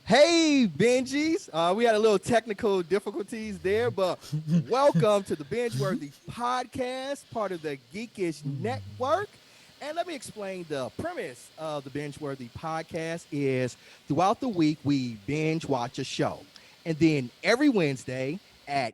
Hey, Benjies. We had a little technical difficulties there, but welcome to the Bingeworthy podcast, part of the Geekish Network. And let me explain the premise of the Bingeworthy podcast is throughout the week, we binge watch a show. And then every Wednesday at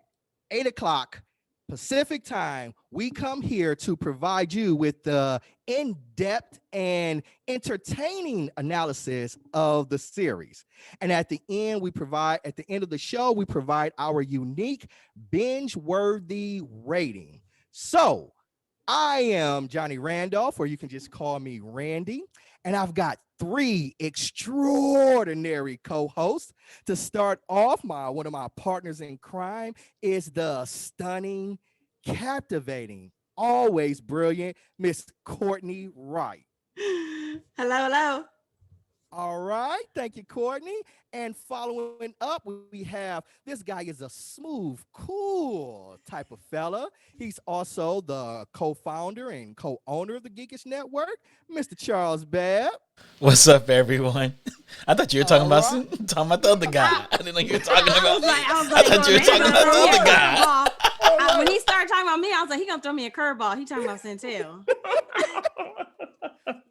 8 o'clock Pacific time, we come here to provide you with the in-depth and entertaining analysis of the series. And at the end, at the end of the show, we provide our unique binge-worthy rating. So I am Johnny Randolph, or you can just call me Randy. And I've got three extraordinary co-hosts. To start off, one of my partners in crime is the stunning, captivating, always brilliant Miss Cortney Wright. Hello, hello. All right, thank you, Courtney. And following up, we have this guy is a smooth, cool type of fella. He's also the co-founder and co-owner of the Geekish Network, Mr. Charles Babb. What's up, everyone? I thought you were talking All about right. talking about the other guy. I didn't know you were talking about me. I thought you were talking about the other guy. When he started talking about me, I was like, he gonna throw me a curveball. He talking about Syntell.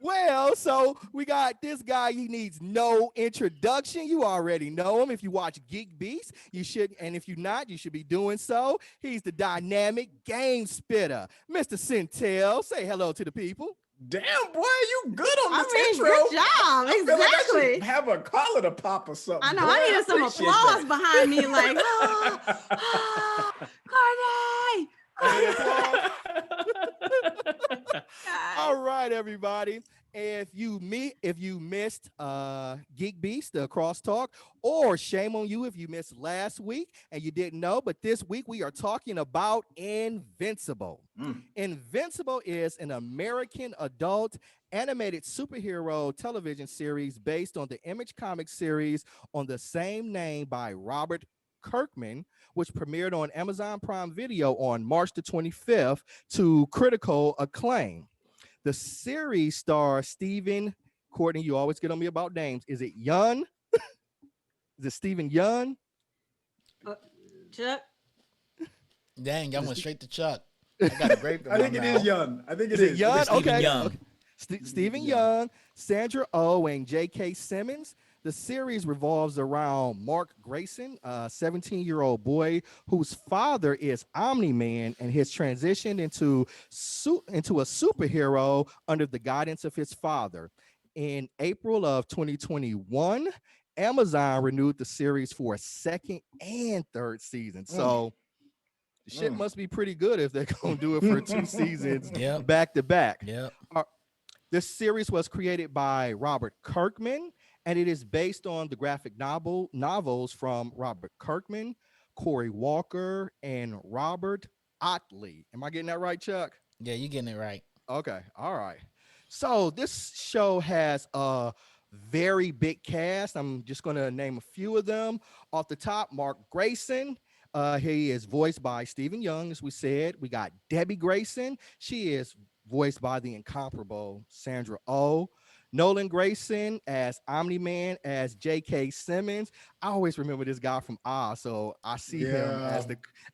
Well, so we got this guy. He needs no introduction. You already know him. If you watch Geekbeast, you should, and if you're not, you should be doing so. He's the dynamic game spitter, Mr. Syntell. Say hello to the people. Damn, boy, you good on this intro. Good job. I feel like I Exactly. should have a collar to pop or something. I know. boy. I needed some appreciate applause that. behind me, like, Cortney. All right, everybody. If you missed Geek Beast, the crosstalk, or shame on you if you missed last week and you didn't know, but this week we are talking about Invincible. Invincible is an American adult animated superhero television series based on the Image Comics series on the same name by Robert Kirkman, which premiered on Amazon Prime Video on March the 25th to critical acclaim. The series stars Stephen Courtney. You always get on me about names. Is it Yun? Is it Stephen Yun? Chuck. Dang, I went straight to Chuck. I got a grape. I think it is Young. I think it Is is. it Yun? Stephen Okay. Young. Okay. Stephen Young, Sandra Oh, and J.K. Simmons. The series revolves around Mark Grayson, a 17-year-old boy whose father is Omni-Man and has transitioned into a superhero under the guidance of his father. In April of 2021, Amazon renewed the series for a second and third season. So the shit must be pretty good if they're going to do it for two seasons Yep. back to back. Yep. This series was created by Robert Kirkman, and it is based on the graphic novels from Robert Kirkman, Corey Walker, and Robert Otley. Am I getting that right, Chuck? Yeah, you getting it right. Okay. All right. So this show has a very big cast. I'm just going to name a few of them. Off the top, Mark Grayson. He is voiced by Stephen Young, as we said. We got Debbie Grayson. She is voiced by the incomparable Sandra Oh. Nolan Grayson as Omni-Man, as J.K. Simmons. I always remember this guy from Oz, so I see him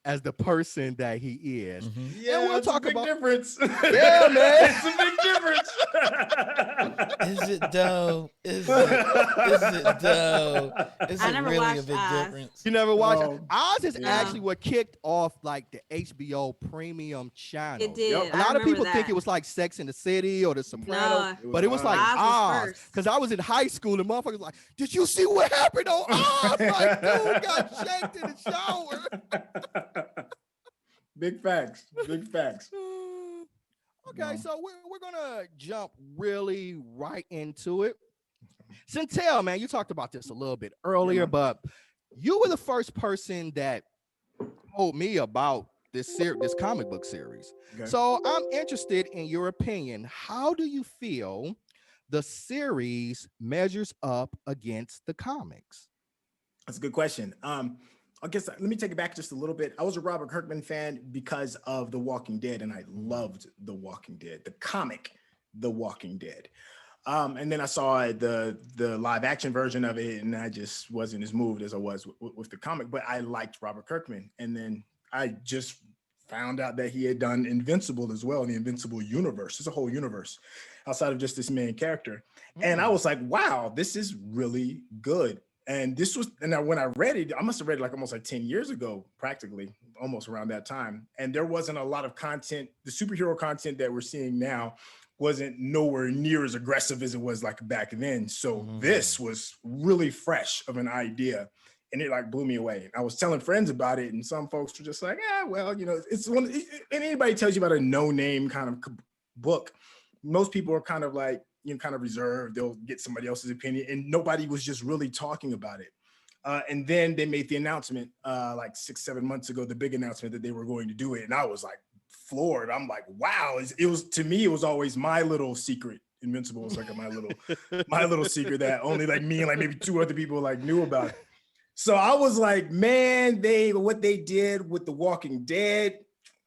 as the person that he is. Mm-hmm. Yeah, and we'll it's talk a big about difference. Yeah, man. It's a big difference. Is it though? Is it though? Is I it never really a watched big Oz. difference? You never watched Oh, Oz is yeah. actually what kicked off like the HBO premium channel. It did. Yep. A lot of people that. think it was like Sex in the City or The Sopranos, No, but it was like Oz was Oz. first. Because I was in high school and motherfuckers like, did you see what happened on Oz? Like, dude got shanked in the shower. Big facts. Big facts. Okay, No. so we're gonna jump really right into it. Syntell, man, you talked about this a little bit earlier, man. but you were the first person that told me about this comic book series. Okay. So I'm interested in your opinion. How do you feel the series measures up against the comics? That's a good question. I guess let me take it back just a little bit. I was a Robert Kirkman fan because of The Walking Dead, and I loved The Walking Dead, the comic The Walking Dead. And then I saw the live action version of it, and I just wasn't as moved as I was with the comic. But I liked Robert Kirkman, and then I just found out that he had done Invincible as well in the Invincible universe. It's a whole universe outside of just this main character. And I was like, wow, this is really good. And this was, and when I read it, I must have read it like almost like 10 years ago, practically, almost around that time. And there wasn't a lot of content. The superhero content that we're seeing now wasn't nowhere near as aggressive as it was like back then. So this was really fresh of an idea. And it like blew me away. I was telling friends about it, and some folks were just like, "Yeah, well, you know, it's one." And anybody tells you about a no-name kind of book, most people are kind of like, you know, kind of reserved. They'll get somebody else's opinion, and nobody was just really talking about it. And then they made the announcement like 6-7 months ago, the big announcement that they were going to do it, and I was like floored. I'm like, wow! It was, to me, it was always my little secret. Invincible was like my little secret that only like me and like maybe 2 other people like knew about. So I was like, man, what they did with The Walking Dead,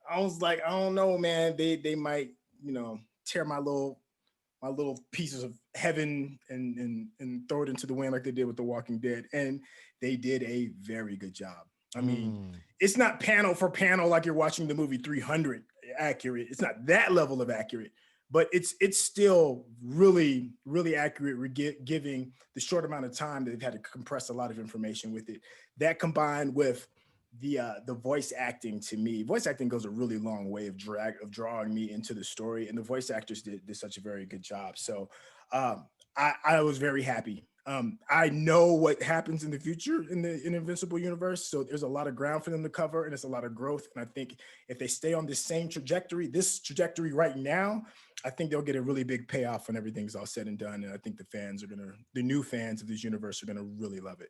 I was like, I don't know, man. They might, you know, tear my little pieces of heaven and throw it into the wind like they did with The Walking Dead. And they did a very good job. I mean, it's not panel for panel like you're watching the movie 300 accurate. It's not that level of accurate, but it's still really, really accurate, giving the short amount of time that they've had to compress a lot of information with it. That combined with the voice acting, to me, voice acting goes a really long way of drawing me into the story, and the voice actors did such a very good job. So I was very happy. I know what happens in the future in the Invincible universe, so there's a lot of ground for them to cover, and it's a lot of growth. And I think if they stay on this same trajectory, right now, I think they'll get a really big payoff when everything's all said and done. And I think the new fans of this universe are gonna really love it.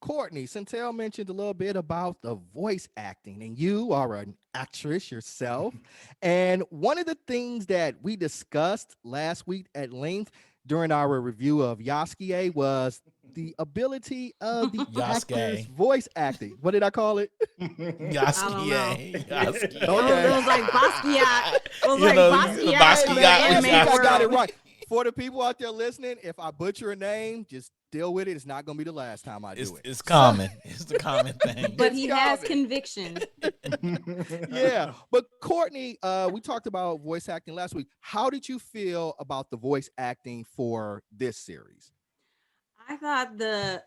Cortney, Syntell mentioned a little bit about the voice acting, and you are an actress yourself. And one of the things that we discussed last week at length during our review of Yasuke was the ability of the actor's voice acting. What did I call it? Yasuke. Okay. It was like Basquiat. It was like Basquiat. I got it right. For the people out there listening, if I butcher a name, just deal with it. It's not going to be the last time I do it. It's common. It's the common thing. But he has conviction. Yeah. But Cortney, we talked about voice acting last week. How did you feel about the voice acting for this series? I thought the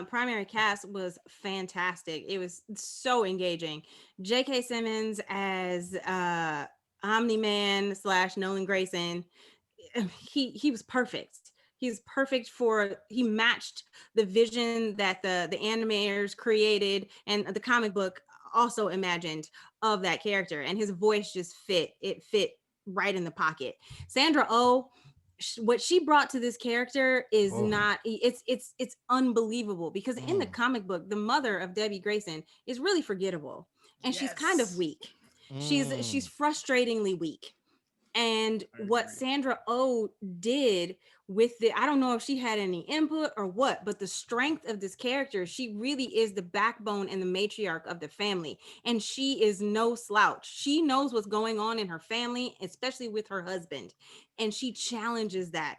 primary cast was fantastic. It was so engaging. J.K. Simmons as Omni-Man / Nolan Grayson, he was perfect. He's perfect he matched the vision that the animators created and the comic book also imagined of that character, and his voice just fit right in the pocket. Sandra Oh, what she brought to this character is it's unbelievable, because in the comic book, the mother of Debbie Grayson is really forgettable, and she's kind of weak. She's frustratingly weak. And what Sandra Oh did with I don't know if she had any input or what, but the strength of this character, she really is the backbone and the matriarch of the family. And she is no slouch. She knows what's going on in her family, especially with her husband. And she challenges that.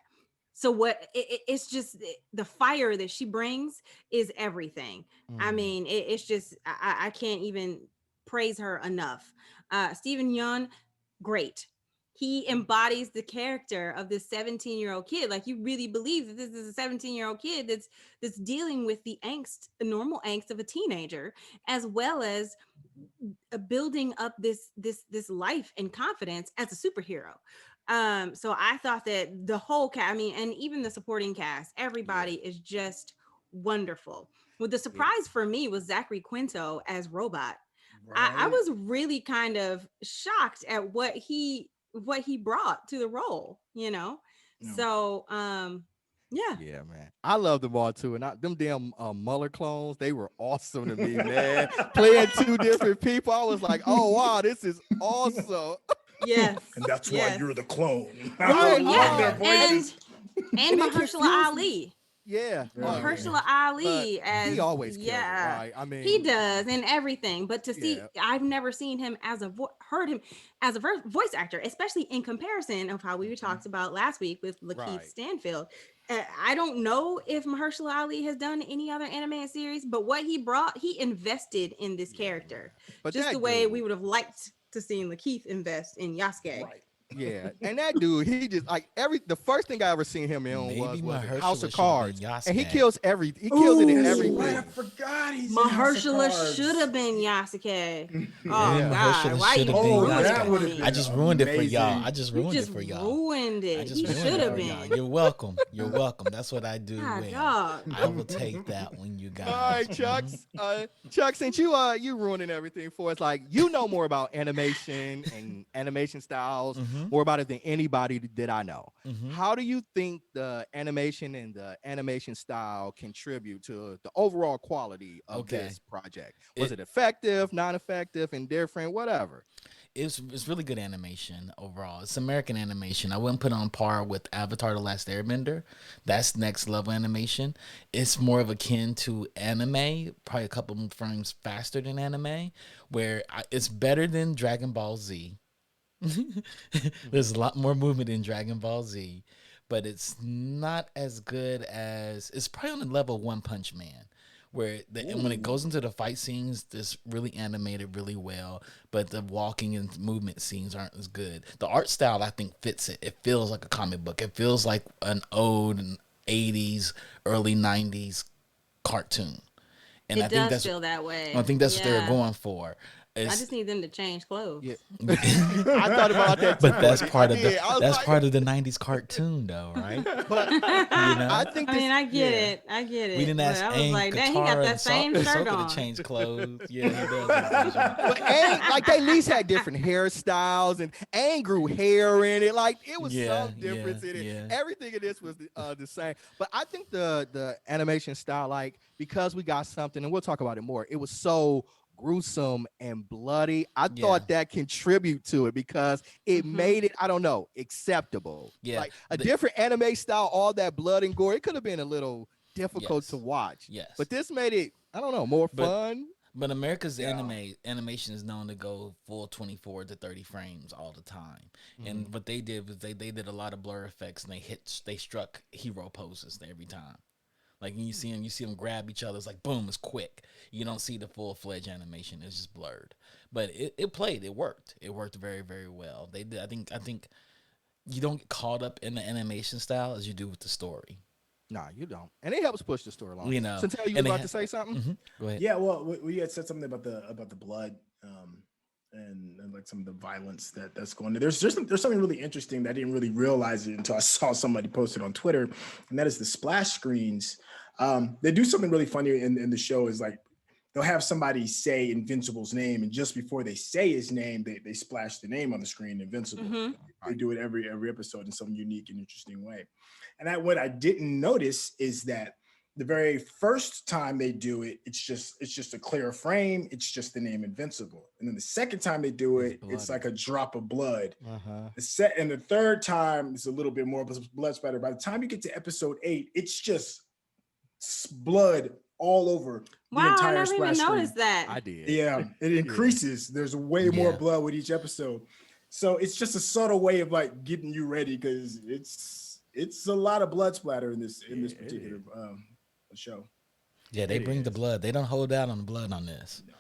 So it's just the fire that she brings is everything. I mean, it's just, I can't even praise her enough. Stephen Yeun, great. He embodies the character of this 17-year-old kid. Like, you really believe that this is a 17-year-old kid that's dealing with the normal angst of a teenager, as well as building up this life and confidence as a superhero. So I thought that the whole cast, I mean, and even the supporting cast, everybody is just wonderful. Well, the surprise for me was Zachary Quinto as Robot. Right. I was really kind of shocked at what he brought to the role, you know? So, yeah, man. I love them all too. And them damn Muller clones, they were awesome to me, man. Playing 2 different people, I was like, oh, wow, this is awesome. Yes. And that's why you're the clone. Oh, yeah. And Mahershala Ali. Yeah. Yeah. Oh, yeah. Mahershala Ali But as he always kills it, yeah, right? I he mean, does in everything. But to see, yeah. I've never seen him as a heard him as a voice actor, especially in comparison of how we talked about last week with Lakeith Right. Stanfield. I don't know if Mahershala Ali has done any other animated series, but what he brought, he invested in this Yeah. character, But just the that way we dude, would have liked to see Lakeith invest in Yasuke. Right. yeah. And that dude, he just like the first thing I ever seen him in Maybe was it House of Mahershala should have been Cards. And Yasuke. he kills it in That's right. everything. I forgot he's in House of Mahershala Cards. should have been Yasuke. Oh Maybe Yeah. God, Mahershala why should you have been Oh, ruin it that for would have me? been I just ruined it for y'all. amazing. I just You ruined just it for y'all. ruined I it. just He ruined should it have for y'all. been. You're welcome. You're welcome. That's what I do God, well. dog. I will take that when you guys. All right, Chucks. Chuck, since you ruining everything for us, like you know more about animation and animation styles, Mhm. more about it than anybody that I know. Mhm. How do you think the animation and the animation style contribute to the overall quality of Okay. this project? Was It- it effective, non-effective, indifferent, whatever? It's really good animation overall. It's American animation. I wouldn't put it on par with Avatar: The Last Airbender. That's next level animation. It's more of akin to anime, probably a couple of frames faster than anime, where it's better than Dragon Ball Z. There's a lot more movement in Dragon Ball Z, but it's not as good as it's probably on the level of One Punch Man, where and when it goes into the fight scenes, it's really animated really well, but the walking and movement scenes aren't as good. The art style I think fits it. It feels like a comic book. It feels like an old 80s, early 90s cartoon. And It does feel that way. I think that's what they were Yeah. going for. I It's, just need them to change clothes. Yeah. I thought about that too. but that's part of I was that's like- part of the '90s cartoon, though, right? But I think I mean, I get yeah. it. I get it. We didn't but ask I was Aang, like, dang, he Katara, got that and same shirt Ahsoka on. to change clothes. Yeah, he does. But Aang, like they at least had different hairstyles, and Aang grew hair in it. Like it was Yeah, some difference in it. yeah. Everything in this was the same. But I think the animation style, like because we got something, and we'll talk about it more. It was so gruesome and bloody. I thought that contribute to it because it made it, I don't know, acceptable. Yeah, Like a different anime style, all that blood and gore, it could have been a little difficult to watch. Yes. But this made it, I don't know, more fun. But America's animation is known to go full 24 to 30 frames all the time. And what they did was they did a lot of blur effects, and they struck hero poses every time. Like you see them grab each other. It's like boom, it's quick. You don't see the full-fledged animation. It's just blurred. But it played. It worked. It worked very, very well. They did. I think you don't get caught up in the animation style as you do with the story. Nah, you don't. And it helps push the story along. You know. Syntell, you And about they to say something? Go ahead. Yeah, well, we had said something about the blood and like some of the violence that's going on. There's something really interesting that I didn't really realize it until I saw somebody post it on Twitter, and that is the splash screens. They do something really funny in the show is like they'll have somebody say Invincible's name, and just before they say his name, they splash the name on the screen, Invincible. They do it every episode in some unique and interesting way. And what I didn't notice is that the very first time they do it, it's just a clear frame. It's just the name Invincible. And then the second time they do it, it's like a drop of blood. And the third time, it's a little bit more blood splatter. By the time you get to episode 8, it's just blood all over the Wow, I entire never splash even screen. I that. I did. Yeah, it increases. There's way more blood with each episode. So it's just a subtle way of like getting you ready because it's a lot of blood splatter in this particular show. Yeah, they bring the blood. They don't hold out on the blood on this. No.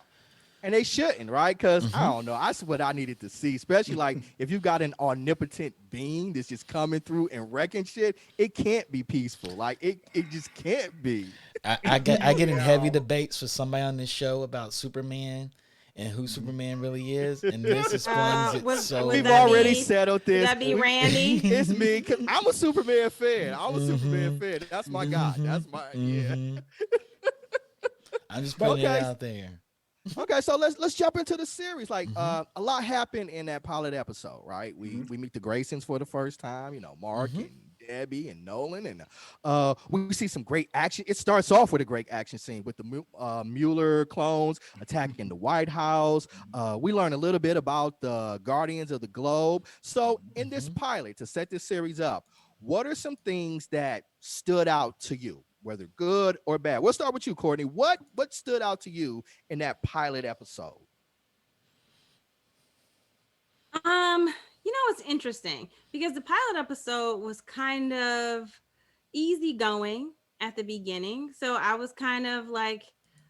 And they shouldn't, right? Because I don't know. That's what I needed to see, especially like if you got an omnipotent being that's just coming through and wrecking shit, it can't be peaceful. Like it just can't be. I get in heavy debates with somebody on this show about Superman and who Superman really is, and this explains it so. We've that already be- settled this. Would that be Randy? It's me, because I'm a Superman fan. I'm a Superman fan. That's my guy. That's my I'm just putting it Okay. out there. Okay, so let's jump into the series. Like a lot happened in that pilot episode, right? We meet the Graysons for the first time. You know, Mark and Jabby and Nolan, and we see some great action. It starts off with a great action scene with the Mueller clones attacking the White House. We learn a little bit about the Guardians of the Globe. So in this pilot, to set this series up, what are some things that stood out to you? whether good or bad. We'll start with you, Cortney. What stood out to you in that pilot episode? It's interesting because the pilot episode was kind of easygoing at the beginning. So I was kind of like,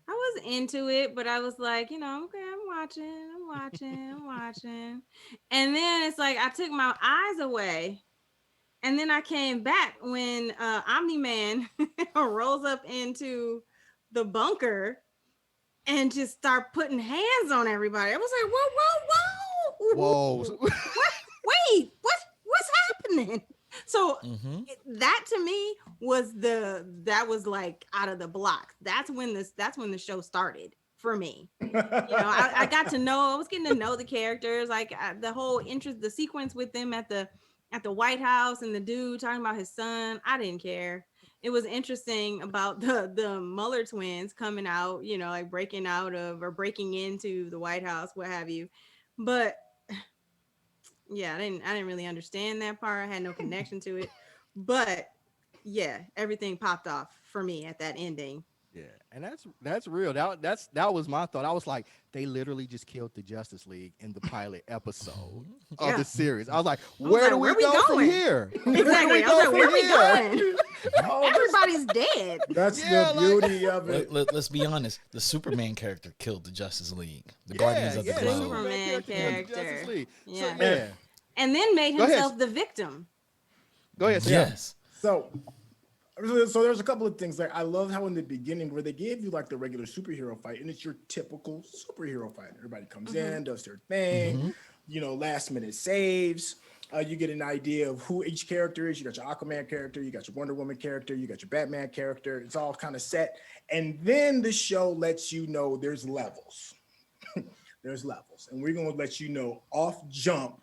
I was into it, but I was like, okay, I'm watching. And then it's like I took my eyes away. And then I came back when Omni-Man rolls up into the bunker and just start putting hands on everybody. I was like, whoa. Whoa. Wait, what's happening? So that to me was like out of the blocks. That's when the show started for me. I got to know, I was getting to know the characters, like the whole interest, the sequence with them at the White House and the dude talking about his son. I didn't care. It was interesting about the Mueller twins coming out, like breaking out of or breaking into the White House, what have you. But yeah, I didn't really understand that part. I had no connection to it. But yeah, everything popped off for me at that ending. Yeah, and that's real. That was my thought. I was like, they literally just killed the Justice League in the pilot episode of the series. I was like, where do we go from here? Exactly. I was like, where are we going? Everybody's dead. That's the beauty of it. Let's be honest. The Superman character killed the Justice League. The Guardians of the Globe. Superman character. Yeah. So, and then made himself the victim. Go ahead. Yes. So there's a couple of things. Like I love how in the beginning where they gave you like the regular superhero fight, and it's your typical superhero fight. Everybody comes in, does their thing, last minute saves. You get an idea of who each character is. You got your Aquaman character, you got your Wonder Woman character, you got your Batman character. It's all kind of set. And then the show lets you know there's levels. There's levels. And we're going to let you know off jump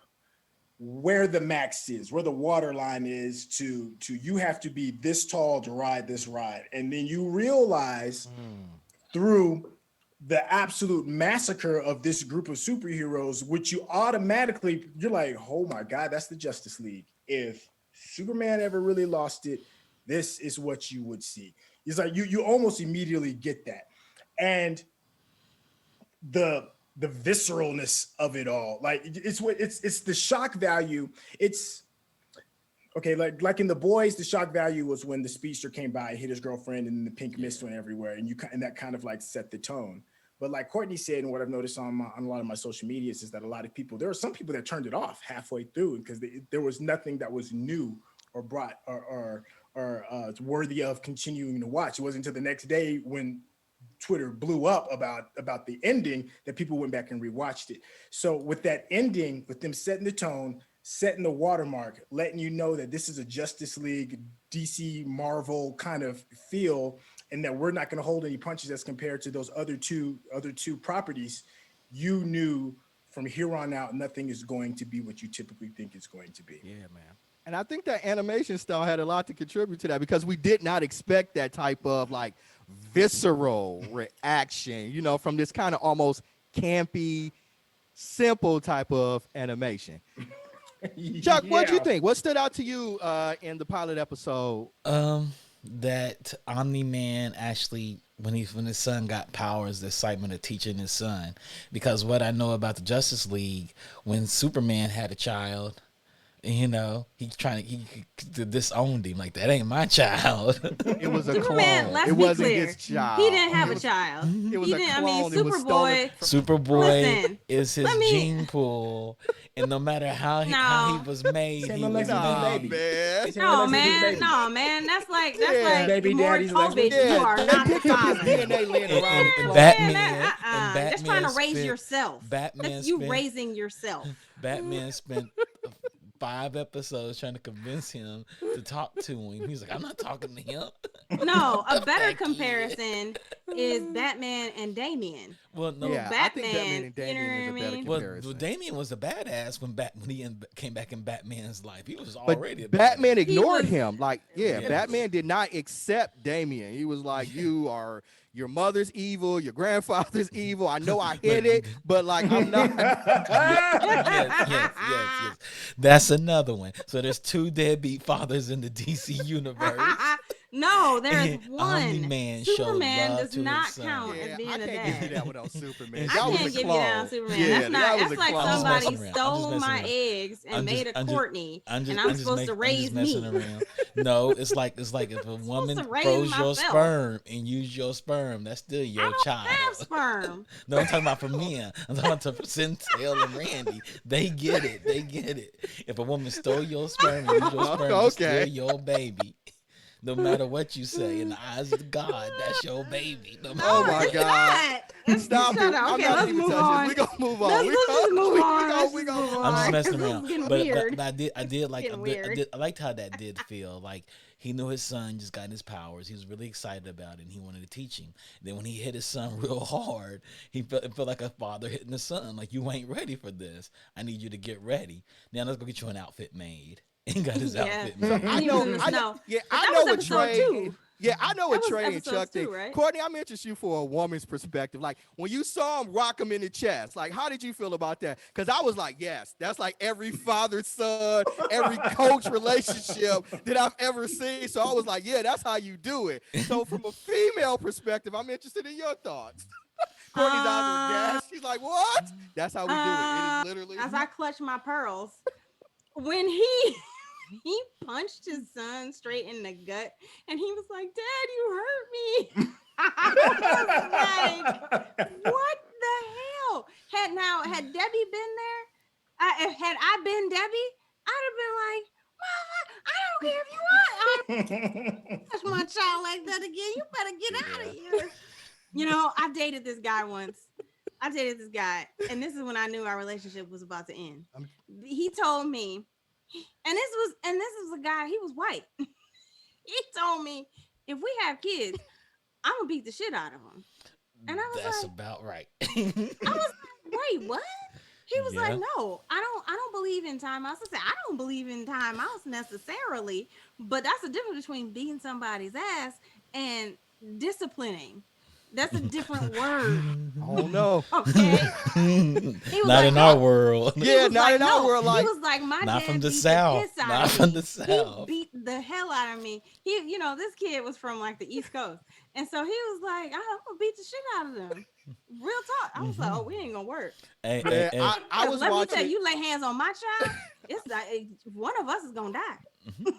where the max is, where the water line is to you have to be this tall to ride this ride. And then you realize through the absolute massacre of this group of superheroes, which you're like, oh my God, that's the Justice League. If Superman ever really lost it, this is what you would see. It's like you almost immediately get that. And the visceralness of it all, like it's the shock value. It's okay, like in The Boys, the shock value was when the speedster came by, hit his girlfriend, and the pink mist went everywhere, and that kind of like set the tone. But like Cortney said, and what I've noticed on a lot of my social medias is that a lot of people, there are some people that turned it off halfway through because there was nothing that was new or brought or worthy of continuing to watch. It wasn't until the next day when Twitter blew up about the ending that people went back and rewatched it. So with that ending, with them setting the tone, setting the watermark, letting you know that this is a Justice League, DC, Marvel kind of feel, and that we're not going to hold any punches as compared to those other two properties, you knew from here on out, nothing is going to be what you typically think it's going to be. Yeah, man. And I think that animation style had a lot to contribute to that because we did not expect that type of like visceral reaction, from this kind of almost campy, simple type of animation. Chuck, what do you think? What stood out to you in the pilot episode? That Omni-Man actually, when his son got powers, the excitement of teaching his son. Because what I know about the Justice League, when Superman had a child, he disowned him, like that ain't my child. It was a Superman, clone. let's It be wasn't clear. his child. He didn't have a child. It was He a didn't. clone. I mean, It was stolen Superboy. Is his gene pool, and no matter how he was made, he was made. No, man. That's like baby more daddy's COVID. like, You are not the father. DNA laying around. And Batman, Just trying to raise yourself. Batman That's you raising yourself. Batman spent 5 episodes trying to convince him to talk to him. He's like, I'm not talking to him. No, a better comparison is Batman and Damian. Well, no, Yeah, I think Batman and you know Damian is a what I better mean? comparison. Well, Damian was a badass when he came back in Batman's life. He was But already a Batman badass. ignored him. Like, Yeah. Batman did not accept Damian. He was like, you are, your mother's evil, your grandfather's evil. I know I hit it, but like, I'm not. Yes. That's another one. So there's 2 deadbeat fathers in the DC universe. No, there is Omni-Man one. showed Superman love does to his not son. count Yeah, as being I a can't dad. give you that one on Superman. I That I was a can't give you that on clone. Superman. Yeah, That's that not. was That's a like clone. I'm just somebody messing around. I'm just stole messing my around. eggs and made a Courtney, and I'm supposed to I'm raise just messing me. around. No, it's like if a supposed woman to raise froze your myself. sperm and used your sperm, that's still I your don't child. have sperm. No, I'm talking about for men. I'm talking about for Syntell and Randy. They get it. They get it. If a woman stole your sperm and used your sperm, it's still Okay. your baby. No matter what you say, in the eyes of God, that's your baby. No matter Oh No, my it's God. not. Stop Shut it. up. I'm Okay, not let's even move touching on. this. We're gonna move on. Let's just move on. Let's We just gonna move move on. I'm just on. messing This is around, getting but weird. I did like Getting weird. I liked how that did feel. Like he knew his son just got his powers. He was really excited about it, and he wanted to teach him. Then when he hit his son real hard, it felt like a father hitting his son. Like, you ain't ready for this. I need you to get ready. Now let's go get you an outfit made. And got his Yeah. outfit So made. I And he was know, in the I know, snow. yeah, But I that know was what episode Trey. 2. Yeah, I know That what was Trey and episode Chuck 2, think. right? Courtney, I'm interested you for a woman's perspective. Like when you saw him rock him in the chest, like how did you feel about that? Because I was like, yes, that's like every father-son, every coach relationship that I've ever seen. So I was like, yeah, that's how you do it. So from a female perspective, I'm interested in your thoughts. Courtney's eyes were gassed. She's like, what? That's how we do it. It is literally. As I clutch my pearls, when he he punched his son straight in the gut, and he was like, "Dad, you hurt me." I was like, "What the hell?" Had Debbie been there, had I been Debbie, I'd have been like, "Mama, I don't care if you want. Touch my child like that again. You better get out of here." You know, I dated this guy once. And this is when I knew our relationship was about to end. He told me, and this was a guy, he was white. He told me, if we have kids, I'm gonna beat the shit out of them. And I was That's like, about right. I was like, wait, what? He was Yeah. like, no, I don't believe in timeouts. I said, I don't believe in timeouts necessarily, but that's the difference between beating somebody's ass and disciplining. That's a different word. Oh no. Okay. He was Not like, in no. our world. He Yeah, was not like, in our no. world. Like, he was like, my Not dad from the beat South. the piss out Not of from me. the South. He beat the hell out of me. This kid was from like the East Coast, and so he was like, I'm gonna beat the shit out of them. Real talk. I was like, oh, we ain't gonna work. Hey, man, hey, hey. I was Let me watching. tell you, lay hands on my child. It's like one of us is gonna die.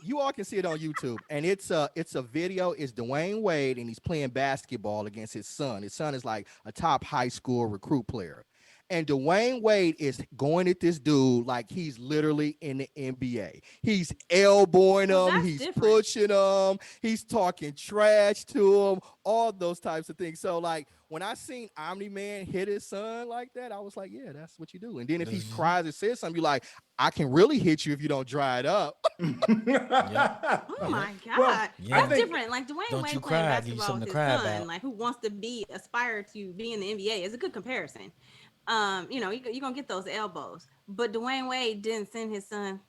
You all can see it on YouTube, and it's a video. It's Dwayne Wade, and he's playing basketball against his son. His son is like a top high school recruit player, and Dwayne Wade is going at this dude like he's literally in the NBA. He's elbowing Well, him, that's he's different. pushing him, he's talking trash to him, all those types of things. So like when I seen Omni-Man hit his son like that, I was like, yeah, that's what you do. And then if he cries and says something, you're like, I can really hit you if you don't dry it up. Oh my God. Well, That's think- different. Like Dwayne Don't Wade you playing cry, I give you basketball something with to his cry son, about. like who wants to aspire to be in the NBA is a good comparison. You're gonna get those elbows. But Dwayne Wade didn't send his son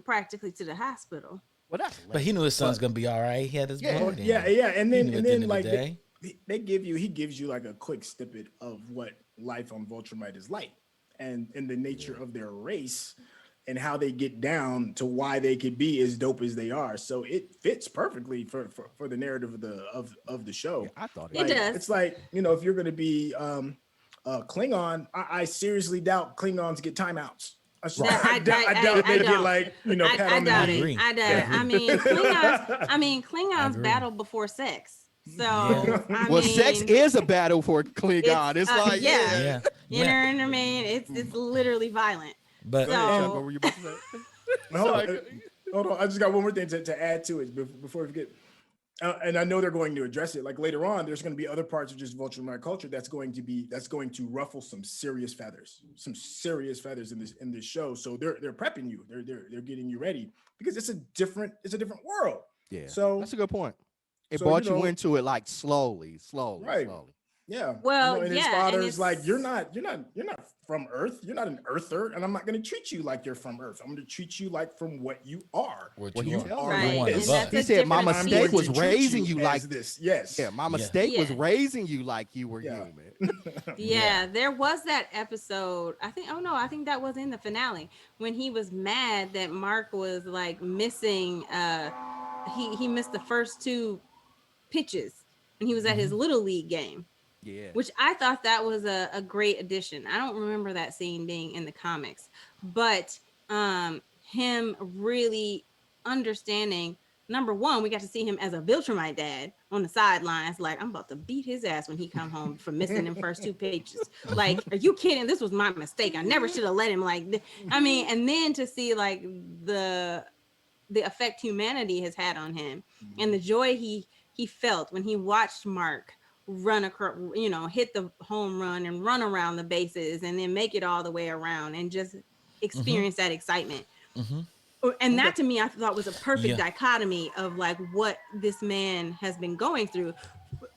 practically to the hospital. Well, that's But he knew his son's But- gonna be all right. He had his Yeah. blood in yeah, him. yeah, and He then knew and at the then end of like the day. he gives you like a quick snippet of what life on Viltrumite is like, and the nature of their race, and how they get down to why they could be as dope as they are. So it fits perfectly for the narrative of the show. Yeah, I thought It Like, does. It's like, if you're going to be Klingon, I seriously doubt Klingons get timeouts. I doubt they get don't. like pat I on the doubt knee. it. agree. I doubt it. I mean, Klingons agree. battle before sex. So Yeah. I Well, mean, sex is a battle for Klingon. It's like, yeah. Yeah. You know what I mean? It's literally violent. But Go ahead, Chuck. So- What were you about to say? Hold on. I just got one more thing to add to it before we forget. And I know they're going to address it. Like later on, there's going to be other parts of just Viltrumite culture that's going to ruffle some serious feathers in this show. So they're prepping you. They're getting you ready because it's a different world. Yeah. So That's a good point. It so, brought you you know- into it like slowly. Right. Yeah. Well, and his yeah, father's and like, it's- you're not from Earth. You're not an Earther, and I'm not going to treat you like you're from Earth. I'm going to treat you like from what you are. what Well, you he are. tells Right. You're one And of that's us. He a said, "My different I'm mistake going was to treat raising you as like this." Yes. Yeah, my Yeah. mistake was Yeah. raising you like you were Yeah. human. Yeah, there was that episode. I think that was in the finale when he was mad that Mark was like missing he missed the first two pitches when he was at his little league game, Yeah. which I thought that was a great addition. I don't remember that scene being in the comics, but him really understanding. Number one, we got to see him as a Viltrumite dad on the sidelines, like, I'm about to beat his ass when he come home for missing them first 2 pages. Like, are you kidding? This was my mistake. I never should have let him, like, I mean, and then to see like the effect humanity has had on him and the joy he felt when he watched Mark run across, hit the home run and run around the bases and then make it all the way around and just experience that excitement. And that to me, I thought was a perfect dichotomy of like what this man has been going through,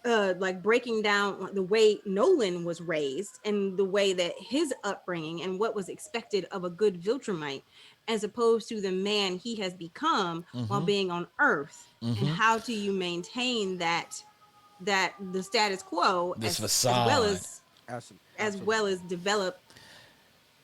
like breaking down the way Nolan was raised and the way that his upbringing and what was expected of a good Viltrumite, as opposed to the man he has become while being on Earth. And how do you maintain that the status quo This as facade. well as develop.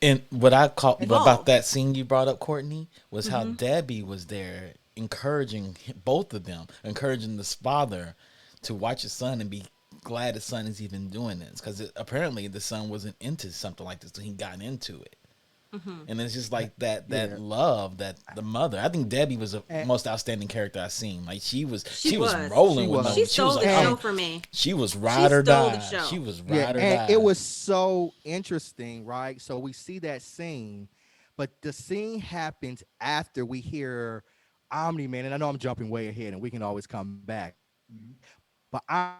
And what I caught Evolve. about that scene you brought up, Cortney, was how Debbie was there encouraging both of them, encouraging this father to watch his son and be glad his son is even doing this. Because apparently the son wasn't into something like this, so he got into it. And it's just like that love that the mother. I think Debbie was the most outstanding character I've seen. Like she was rolling with them. She stole the show for me. She was ride or die. Show. She was ride or die. And it was so interesting, right? So we see that scene, but the scene happens after we hear Omni-Man, and I know I'm jumping way ahead, and we can always come back. But I'm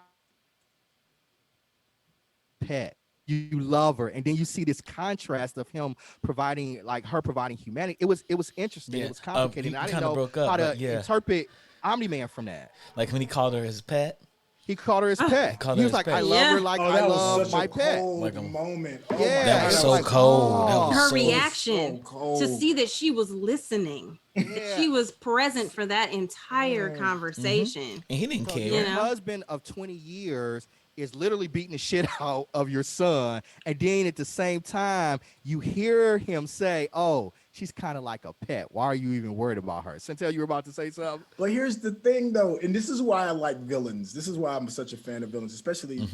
pet. You love her, and then you see this contrast of him providing, like her providing humanity. It was interesting. It was complicated. And I didn't know how to interpret Omni-Man from that. Like when he called her his pet. He called her his pet. He was like, I love her like I love my pet. Like a moment. That was so cold. Her reaction to see that she was listening. She was present for that entire conversation. And he didn't care. Your husband of 20 years is literally beating the shit out of your son. And then at the same time, you hear him say, oh, she's kind of like a pet. Why are you even worried about her? Syntell, you were about to say something? But here's the thing, though, and this is why I like villains. This is why I'm such a fan of villains, especially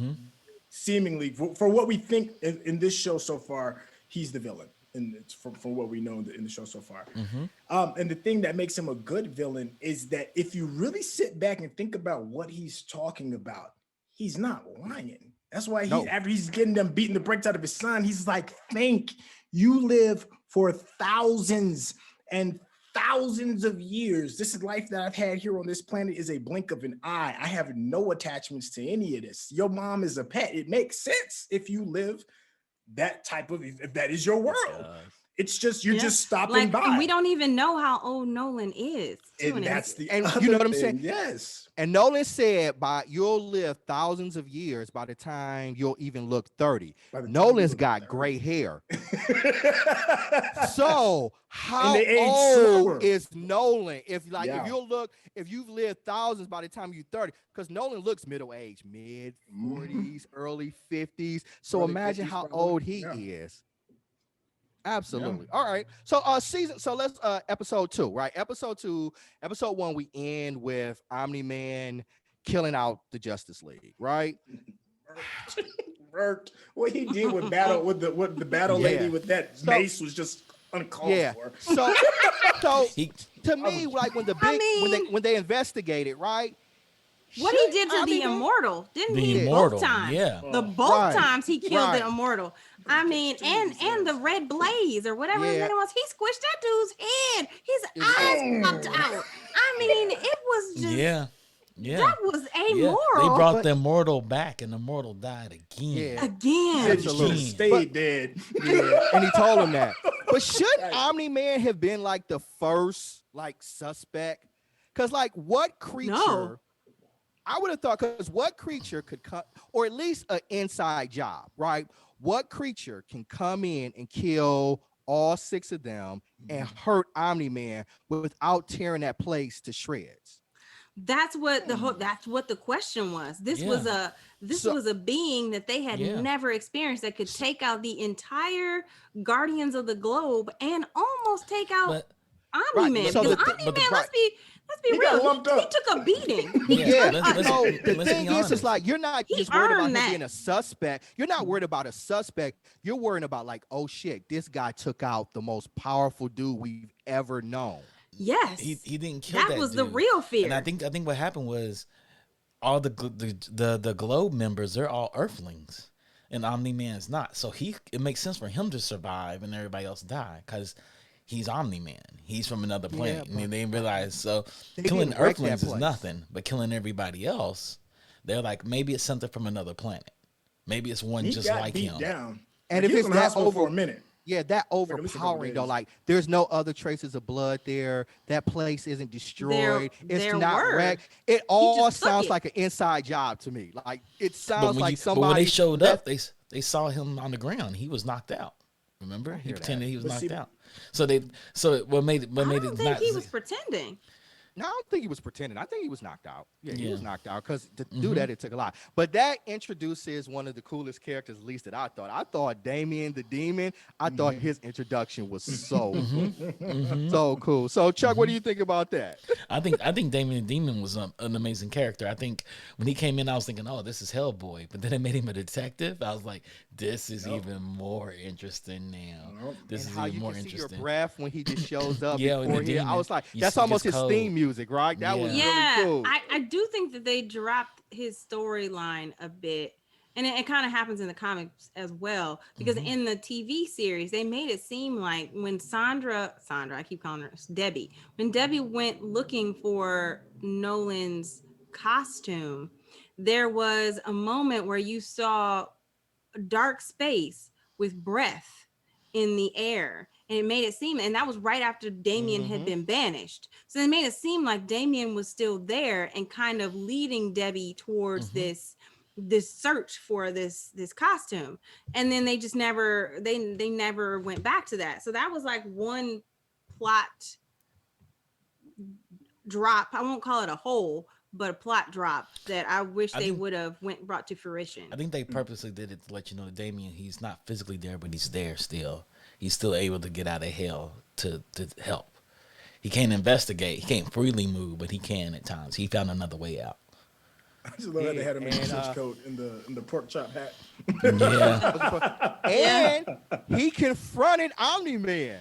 seemingly for what we think in this show so far, he's the villain. And it's from what we know in the show so far. And the thing that makes him a good villain is that if you really sit back and think about what he's talking about, he's not lying. That's why after he's getting them beating the brakes out of his son, he's like, think you live for thousands and thousands of years. This is life that I've had here on this planet is a blink of an eye. I have no attachments to any of this. Your mom is a pet. It makes sense if you live that type of, if that is your world. It's just, you're just stopping by. And we don't even know how old Nolan is. And that's the and you know what I'm saying? Yes. And Nolan said, you'll live thousands of years by the time you'll even look 30. Nolan's got gray hair. So how old is Nolan? If you've lived thousands by the time you're 30, because Nolan looks middle-aged, mid-40s, early 50s. So early imagine 50s, how old he is. Absolutely. All right. So let's episode 2, right? Episode 1, we end with Omni-Man killing out the Justice League, right? What he did with the battle lady with that mace was just uncalled for. So to me, like when they investigated, right? What he did to the Immortal, didn't he? Both times. Yeah. Both times he killed the Immortal. I mean, and the Red Blaze or whatever his name was, he squished that dude's head. His eyes popped out. I mean, it was just that was amoral. They brought the Immortal back, and the Immortal died again. Again. Absolutely. Stayed dead. And he told him that. But should Omni-Man have been like the first suspect? Because what creature? No. I would have thought, because what creature could come, or at least an inside job, right? What creature can come in and kill all 6 of them and hurt Omni-Man without tearing that place to shreds? That's what the question was. This was a being that they had never experienced that could take out the entire Guardians of the Globe and almost take out Omni-Man. Because Omni-Man, Let's be He got real. lumped He up. took a beating. Yeah, let's no, be- the let's be thing is, honest. it's like you're not He just worried about him earned that. being a suspect. You're not worried about a suspect. You're worrying about like, oh shit, this guy took out the most powerful dude we've ever known. Yes. He didn't kill that that was the dude. real fear. And I think what happened was all the Globe members, they're all Earthlings, and Omni Man's not. So it makes sense for him to survive and everybody else die because he's Omni Man. He's from another planet. but And they realize so they killing didn't wreck that Earthlings is place. nothing, but killing everybody else, they're like maybe it's something from another planet. Maybe it's one He just got like beat him. down. And Like, if he was it's in the that hospital over for a minute. Yeah, that at least a couple overpowering though. days. Like, there's no other traces of blood there. That place isn't destroyed. It's there not were. wrecked. It all just took sounds it. like an inside job to me. Like, it But sounds like when somebody they showed left- up, they saw him on the ground. He was knocked out. Remember, he hear pretended that. he was But knocked see- out. What made I it don't think not? he was pretending. No, I don't think he was pretending. I think he was knocked out. Yeah, he was Yeah. knocked out because to do that, it took a lot. But that introduces one of the coolest characters, at least that I thought. I thought Damien the Demon, I thought his introduction was so, so cool. So, Chuck, what do you think about that? I think Damien the Demon was an amazing character. I think when he came in, I was thinking, oh, this is Hellboy. But then they made him a detective. I was like, this is even more interesting now. Nope. This And is how even you more can see your interesting. breath when he just shows up Yeah, when before the he, I demon, was like, you that's see almost his his code. theme music, right? That was Yeah, really cool. I do think that they dropped his storyline a bit. And it kind of happens in the comics as well, because in the TV series, they made it seem like when Sandra, I keep calling her Debbie, when Debbie went looking for Nolan's costume, there was a moment where you saw dark space with breath in the air, and it made it seem, and that was right after Damien had been banished, so it made it seem like Damien was still there and kind of leading Debbie towards this search for this costume. And then they just never they never went back to that. So that was like one plot drop. I won't call it a hole, but a plot drop that I wish they would have brought to fruition. I think they purposely did it to let you know that Damien, he's not physically there, but he's there still. He's still able to get out of hell to help. He can't investigate. He can't freely move, but he can at times. He found another way out. I just love that they had him in the and, trench coat in the pork chop hat. Yeah, And he confronted Omni-Man.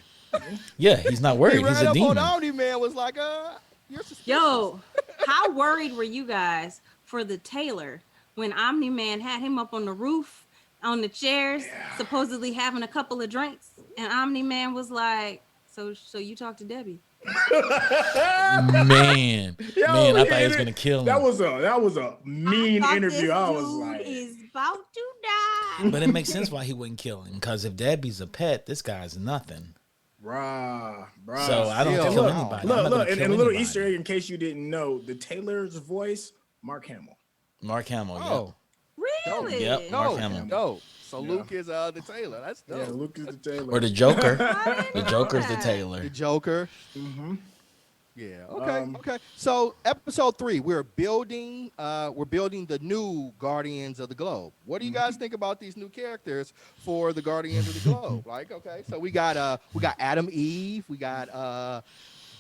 yeah. He's not worried. He He's ran a up demon. on Omni-Man, was like, you're suspicious. Yo, how worried were you guys for the tailor when Omni-Man had him up on the roof on the chairs, supposedly having a couple of drinks, and Omni-Man was like, so you talked to Debbie? Man, Yo, I thought he was gonna kill him. That was a mean thought interview. this I was dude like, is about to die. But it makes sense why he wouldn't kill him, because if Debbie's a pet, this guy's nothing. bruh. So I don't Still, kill look, anybody. I'm Look, not gonna look, and kill a little anybody. Easter egg in case you didn't know, the Taylor's voice, Mark Hamill. Mark Hamill. Oh, Really? Yep. no, Mark Hamill. no. So Yeah. Luke is the Taylor. That's dope. Yeah, Luke is the Taylor. Or the Joker. I didn't The know Joker's the that. Taylor. The Joker. Mhm. Yeah. Okay. Um, Okay. So episode 3, we're building the new Guardians of the Globe. What do you guys think about these new characters for the Guardians of the Globe? Like, okay, so we got Adam Eve, we got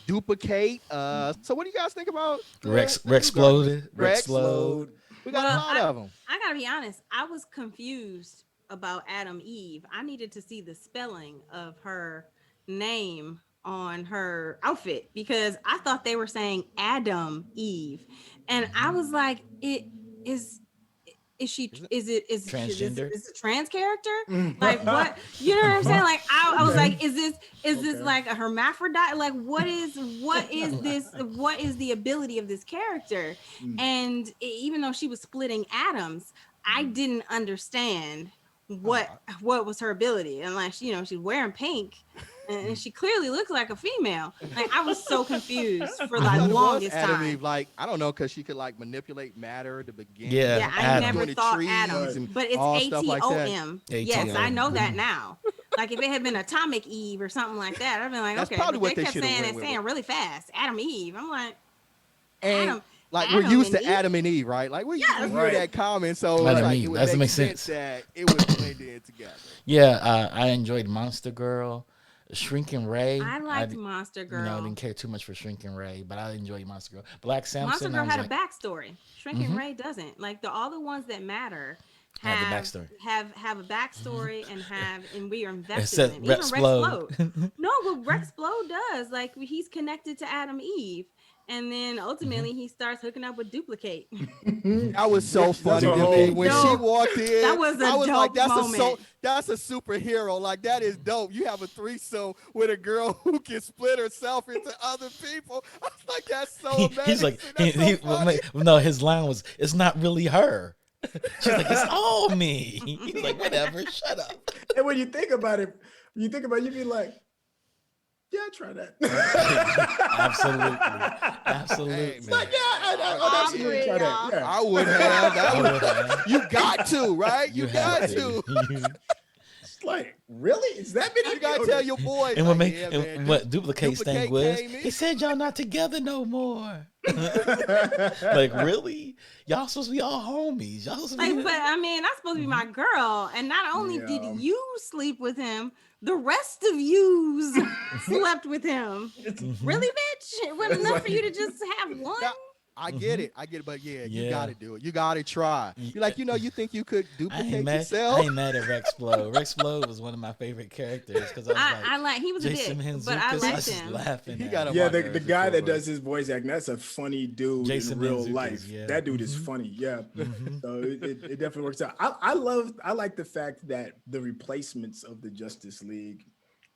Duplicate. So what do you guys think about Rex the new Guardians? Exploded. Rex Explode. We got Well, a lot of them. I gotta be honest, I was confused about Adam Eve. I needed to see the spelling of her name on her outfit because I thought they were saying Adam Eve, and I was like, is she Transgender? is it trans character? Like what? You know what I'm saying? Like I was like, is this Okay. like a hermaphrodite? Like what is this? What is the ability of this character? And even though she was splitting atoms, I didn't understand what was her ability. And like she's wearing pink, and she clearly looks like a female. Like I was so confused for I the thought it was longest Adam time. Eve, like I don't know, because she could like manipulate matter to begin. Yeah. Yeah, I Adam. never Doing the thought trees Adam, and but it's all stuff like that. ATOM. ATOM. Yes, I know that now. Like if it had been Atomic Eve or something like that, I'd been like, That's okay. probably But what they they kept should've saying went it, with. saying really fast. Adam Eve. I'm like, And Adam, like Adam we're used and to Eve? Adam and Eve, right? Like we Yeah. hear Right. that comment, so Adam it's like and Eve, it would doesn't make make sense sense. that it would blend in together. Yeah, I enjoyed Monster Girl. Shrinking Ray. I liked Monster You know, I Girl. didn't care too much for Shrinking Ray, but I enjoyed Monster Girl. Black Monster Samson, I Girl was had a like, backstory. Shrinking Ray doesn't. Like all the ones that matter had the backstory. have a backstory and we are invested in Except them. Even Rex Rexplode. Flode. No, but Rex Flode does. Like he's connected to Adam Eve. And then ultimately he starts hooking up with Duplicate. That was so That's funny a to whole- me when she Dope. walked in. That was a I was like, dope moment. that's a superhero. Like that is dope. You have a threesome with a girl who can split herself into other people. I was like, that's so amazing. He's like, That's so funny. no, his line was, it's not really her. She's like, it's all me. He's like, whatever, shut up. And when you think about it, you be like, yeah, I'll try that. Absolutely. Absolutely. Hey, It's man. like, yeah, I'll absolutely try that. Yeah. I would have. I would have. You got to, right? You got have to. It's like, really? Is that many? You gotta tell your boys. And what like, make yeah, and man, what Duplicate Duplicate thing was, came in. he said y'all not together no more. Like, really? Y'all supposed to be all homies. Y'all supposed to Like, be but I mean, that's supposed to be my girl. And not only Yeah. did you sleep with him, the rest of yous slept with him. Really, bitch? It wasn't It's enough for you to like- just have one? Now, I get it, but yeah, you Yeah. gotta do it. You gotta try. You're like, you think you could I duplicate ain't mad. yourself? I ain't mad at Rex Flode. Rex Flode was one of my favorite characters because I was I like, he was a Jason dick, but I Mantzoukas, liked was him. laughing. He at got him. a- Yeah, my the nerves guy are that cool, does his voice acting, that's a funny dude Jason in real Mantzoukas, life. yeah. That dude is Mhm. funny. Yeah. So it definitely works out. I like the fact that the replacements of the Justice League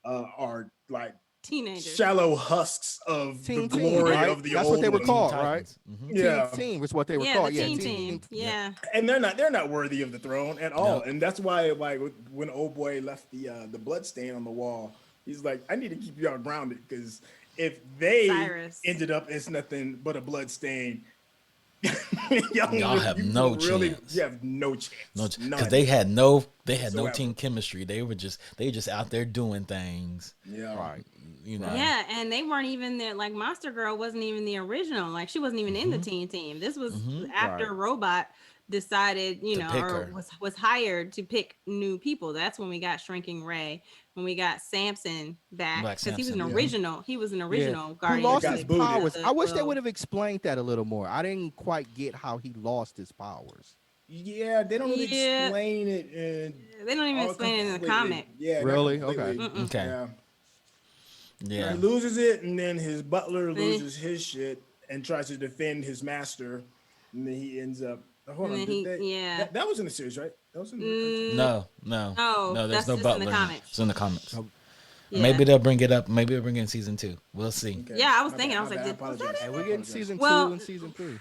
are like Teenagers. shallow husks of Team the team, glory right? of the That's old what they were ones. called, Titans. right? Mhm. Yeah. Team is what they were Yeah, called. the Yeah, teen team. Yeah. And they're not worthy of the throne at all. No. And that's why, like, when old boy left the blood stain on the wall, he's like, I need to keep y'all grounded because if they Cyrus. ended up as nothing but a blood stain, Y'all have no chance. You have no chance. No, because None. they had no Whatsoever. team chemistry. They just out there doing things. Yeah. Right. You know. Yeah, and they weren't even there. Like Monster Girl wasn't even the original. Like she wasn't even in the teen team. This was after Right. Robot decided, To pick or her. was hired to pick new people. That's when we got Shrinking Ray, when we got Samson back Black because he was an Samson, yeah. original. He was an original Who Guardian. lost got his booted. powers? I wish they Well, would have explained that a little more. I didn't quite get how he lost his powers. Yeah, they don't really Yeah. explain it. They don't even all explain it in the completely. comic. Yeah. not Really? completely. Okay. Okay. Yeah. Yeah. He loses it, and then his butler loses his shit and tries to defend his master, and then he ends up. Hold on, And did then they- yeah. that was in the series, right? That was in the Mm, No. No, There's that's no just in the Butler. comics. It's in the comics. Oh, yeah. Maybe they'll bring it up. Maybe they'll bring it in season 2. We'll see. Okay. Yeah, I was My thinking, bad, I was my like, bad. was that Apologize. And we're getting season Well- 2 and season 3.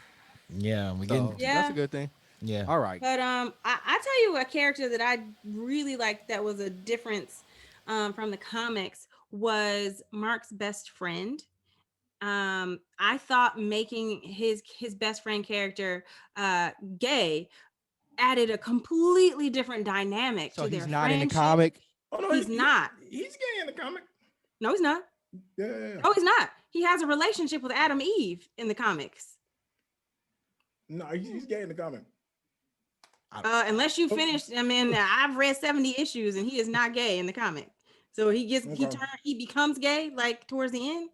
Yeah, we So getting. Yeah. that's a good thing. Yeah. All right. But I tell you a character that I really liked that was a difference from the comics was Mark's best friend. I thought making his best friend character gay added a completely different dynamic So to their he's not in the friendship. comic. Oh no, He's not. He's gay in the comic. No, he's not. Yeah. No, he's not. He has a relationship with Adam Eve in the comics. No, he's gay in the comic. Unless you finished, I mean, I've read 70 issues and he is not gay in the comic. So Okay. he becomes gay like towards the end.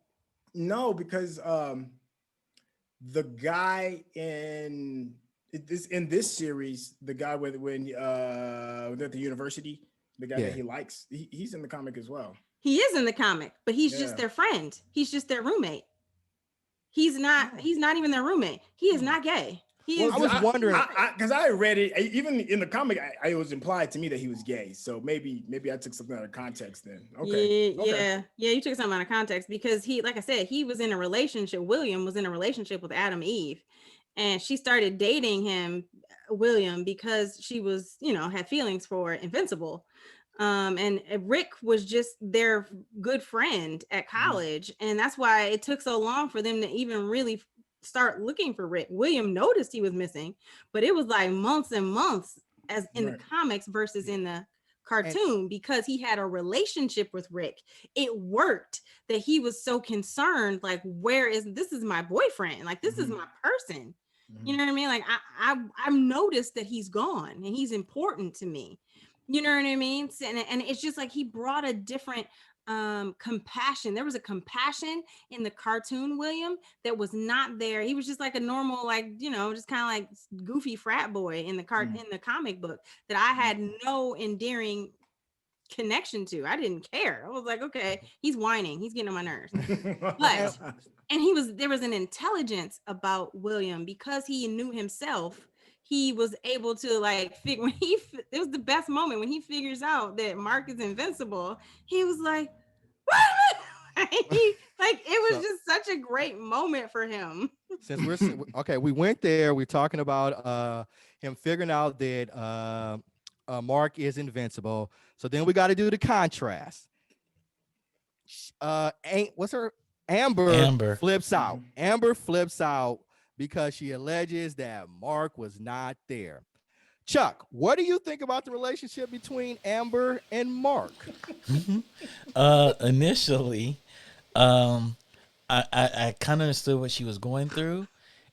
No, because the guy in this series, the guy when they're at the university, the guy Yeah. that he likes, he's in the comic as well. He is in the comic, but he's Yeah. just their friend. He's just their roommate. He's not even their roommate. He is not gay. He is. I was wondering- because I read it even in the comic. It was implied to me that he was gay. So maybe I took something out of context then. Okay. Yeah. You took something out of context because he, like I said, he was in a relationship. William was in a relationship with Adam Eve, and she started dating him, William, because she was, had feelings for Invincible. And Rick was just their good friend at college, and that's why it took so long for them to even really start looking for Rick. William noticed he was missing, but it was like months and months as in the comics versus in the cartoon because he had a relationship with Rick. It worked that he was so concerned, like, this is my boyfriend, like this is my person. You know what I mean? Like I've noticed that he's gone and he's important to me. You know what I mean? And it's just like he brought a different compassion. There was a compassion in the cartoon William that was not there. He was just like a normal, like, just kind of like goofy frat boy in the comic book that I had no endearing connection to. I didn't care. I was like, okay, he's whining, he's getting on my nerves. But there was an intelligence about William because he knew himself. He was able to like figure it was the best moment when he figures out that Mark is invincible. He was like, it was just such a great moment for him. Since we went there. We're talking about him figuring out that Mark is invincible. So then we got to do the contrast. Amber flips out. Amber flips out because she alleges that Mark was not there. Chuck, what do you think about the relationship between Amber and Mark? Initially, I kind of understood what she was going through,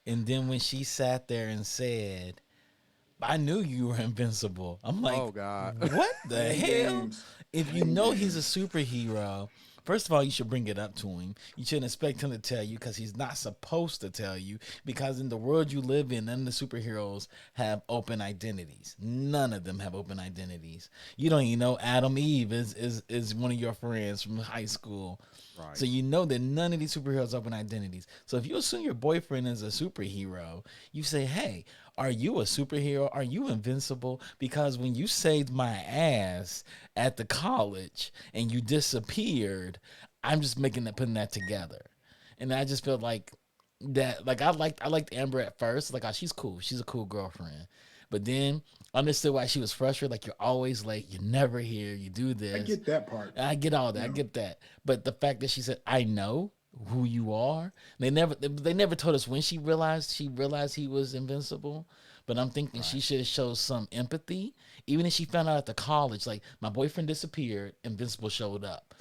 and then when she sat there and said, "I knew you were invincible," I'm like, "Oh God, what the hell?" If you know he's a superhero, first of all, you should bring it up to him. You shouldn't expect him to tell you because he's not supposed to tell you, because in the world you live in, none of the superheroes have open identities. None of them have open identities. You don't even know Adam Eve is one of your friends from high school. Right. So you know that none of these superheroes have open identities. So if you assume your boyfriend is a superhero, you say, hey, are you a superhero? Are you invincible? Because when you saved my ass at the college and you disappeared, I'm just putting that together. And I just felt like that, like I liked Amber at first. Like, oh, she's cool. She's a cool girlfriend. But then I understood why she was frustrated. Like, you're always late. You're never here. You do this. I get that part. I get all that. Yeah. I get that. But the fact that she said, I know who you are. They never told us when she realized he was invincible. But I'm thinking she should have showed some empathy. Even if she found out at the college, like, my boyfriend disappeared, Invincible showed up.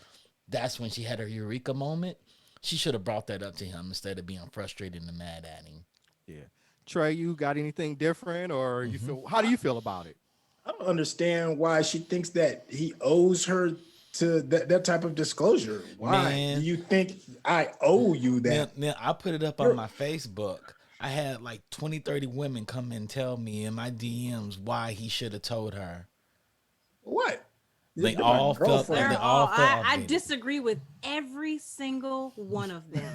That's when she had her eureka moment. She should have brought that up to him instead of being frustrated and mad at him. Yeah. Trey, you got anything different, or you feel? How do you feel about it? I don't understand why she thinks that he owes her to that type of disclosure. Why do you think I owe you that? Now I put it up on my Facebook. I had like 20, 30 women come and tell me in my DMs why he should have told her. What? They all felt. I disagree with every single one of them.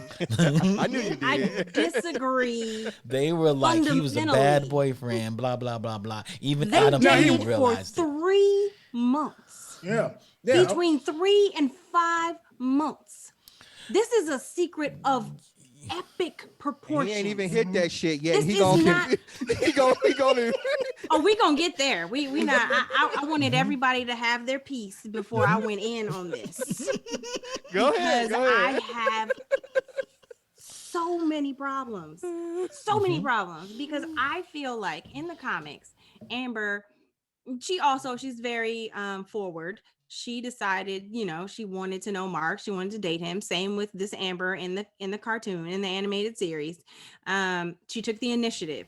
I knew you did. I disagree. They were like, he was a bad boyfriend. Blah blah blah blah. Even Adam Eve realized for 3 months. Yeah. Between 3 and 5 months. This is a secret of epic proportions. He ain't even hit that shit yet. He gonna. Oh, we gonna get there. We not. I wanted everybody to have their piece before I went in on this. Go ahead. Because I have so many problems. Because I feel like in the comics, Amber, she's very forward. She decided, she wanted to know Mark. She wanted to date him. Same with this Amber in the cartoon, in the animated series. She took the initiative.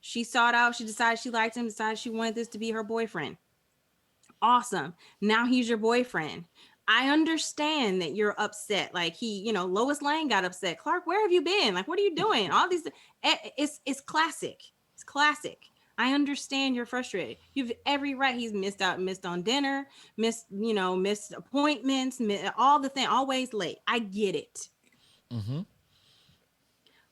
She sought out. She decided she liked him. Decided she wanted this to be her boyfriend. Awesome. Now he's your boyfriend. I understand that you're upset. Like Lois Lane got upset. Clark, where have you been? Like, what are you doing? All these. It's classic. It's classic. I understand you're frustrated. You've every right. He's missed on dinner, missed appointments, all the thing, always late. I get it. Mm-hmm.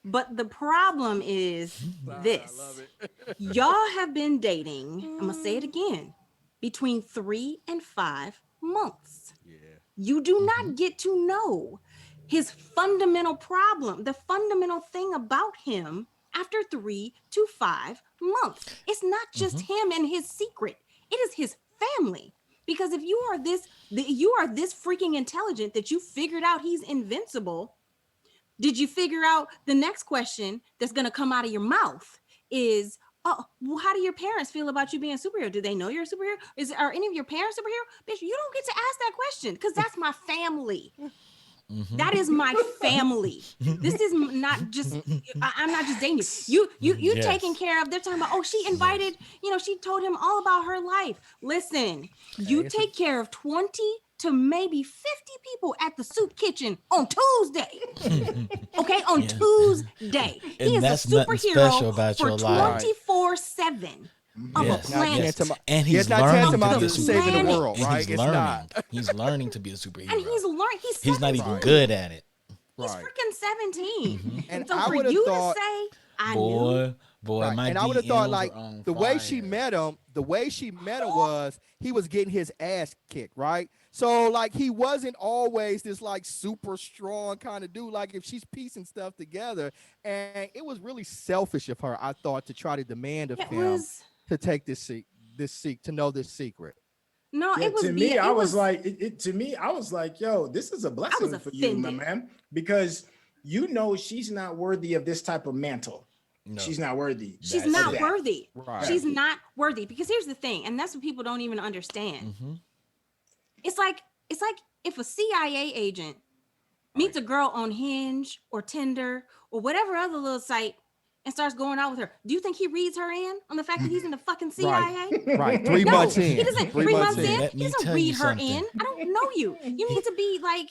But the problem is this. I love it. Y'all have been dating, I'm going to say it again, between 3 and 5 months. Yeah. You do not get to know his fundamental problem, the fundamental thing about him after 3 to 5 months. It's not just him and his secret. It is his family. Because if you are this freaking intelligent that you figured out he's invincible, did you figure out the next question that's going to come out of your mouth is, oh, well, how do your parents feel about you being a superhero? Do they know you're a superhero? Are any of your parents superhero? Bitch, you don't get to ask that question because that's my family. Mm-hmm. That is my family. This is not just, I'm not just dating you. You yes. taking care of, they're talking about, oh, she invited, she told him all about her life. Listen, you take care of 20 to maybe 50 people at the soup kitchen on Tuesday. Okay, on Tuesday. He is that's a nothing special superhero about for your life. 24/7 of Yes, a planet. yes. And he's it's not learning tantamount to be to a saving the superhero. world, And right? he's It's learning. not. He's learning to be a superhero. And he's learning. He's not even 17. good at it. He's Right. freaking 17. And So I for would have you thought, to say, I knew. Boy, right. my And I would have thought DMs like are on the way she fire. met him, was he was getting his ass kicked, right? So like he wasn't always this like super strong kind of dude. Like if she's piecing stuff together, and it was really selfish of her, I thought, to try to demand of It him was to take this to know this secret. no, Yeah, it was to me, it I was was like, to me, I was like, yo, this is a blessing for you, my offended. man, because you know she's not worthy of this type of mantle. No. She's not worthy. she's That's not it. worthy. Right. She's not worthy. Because here's the thing, and that's what people don't even understand. Mm-hmm. It's like if a CIA agent meets a girl on Hinge or Tinder or whatever other little site and starts going out with her. Do you think he reads her in on the fact that he's in the fucking CIA? Right. 3 No, months in. he doesn't. 3 3 months months in. in, Let he me doesn't tell read you her something. in. I don't know you. You need to be like.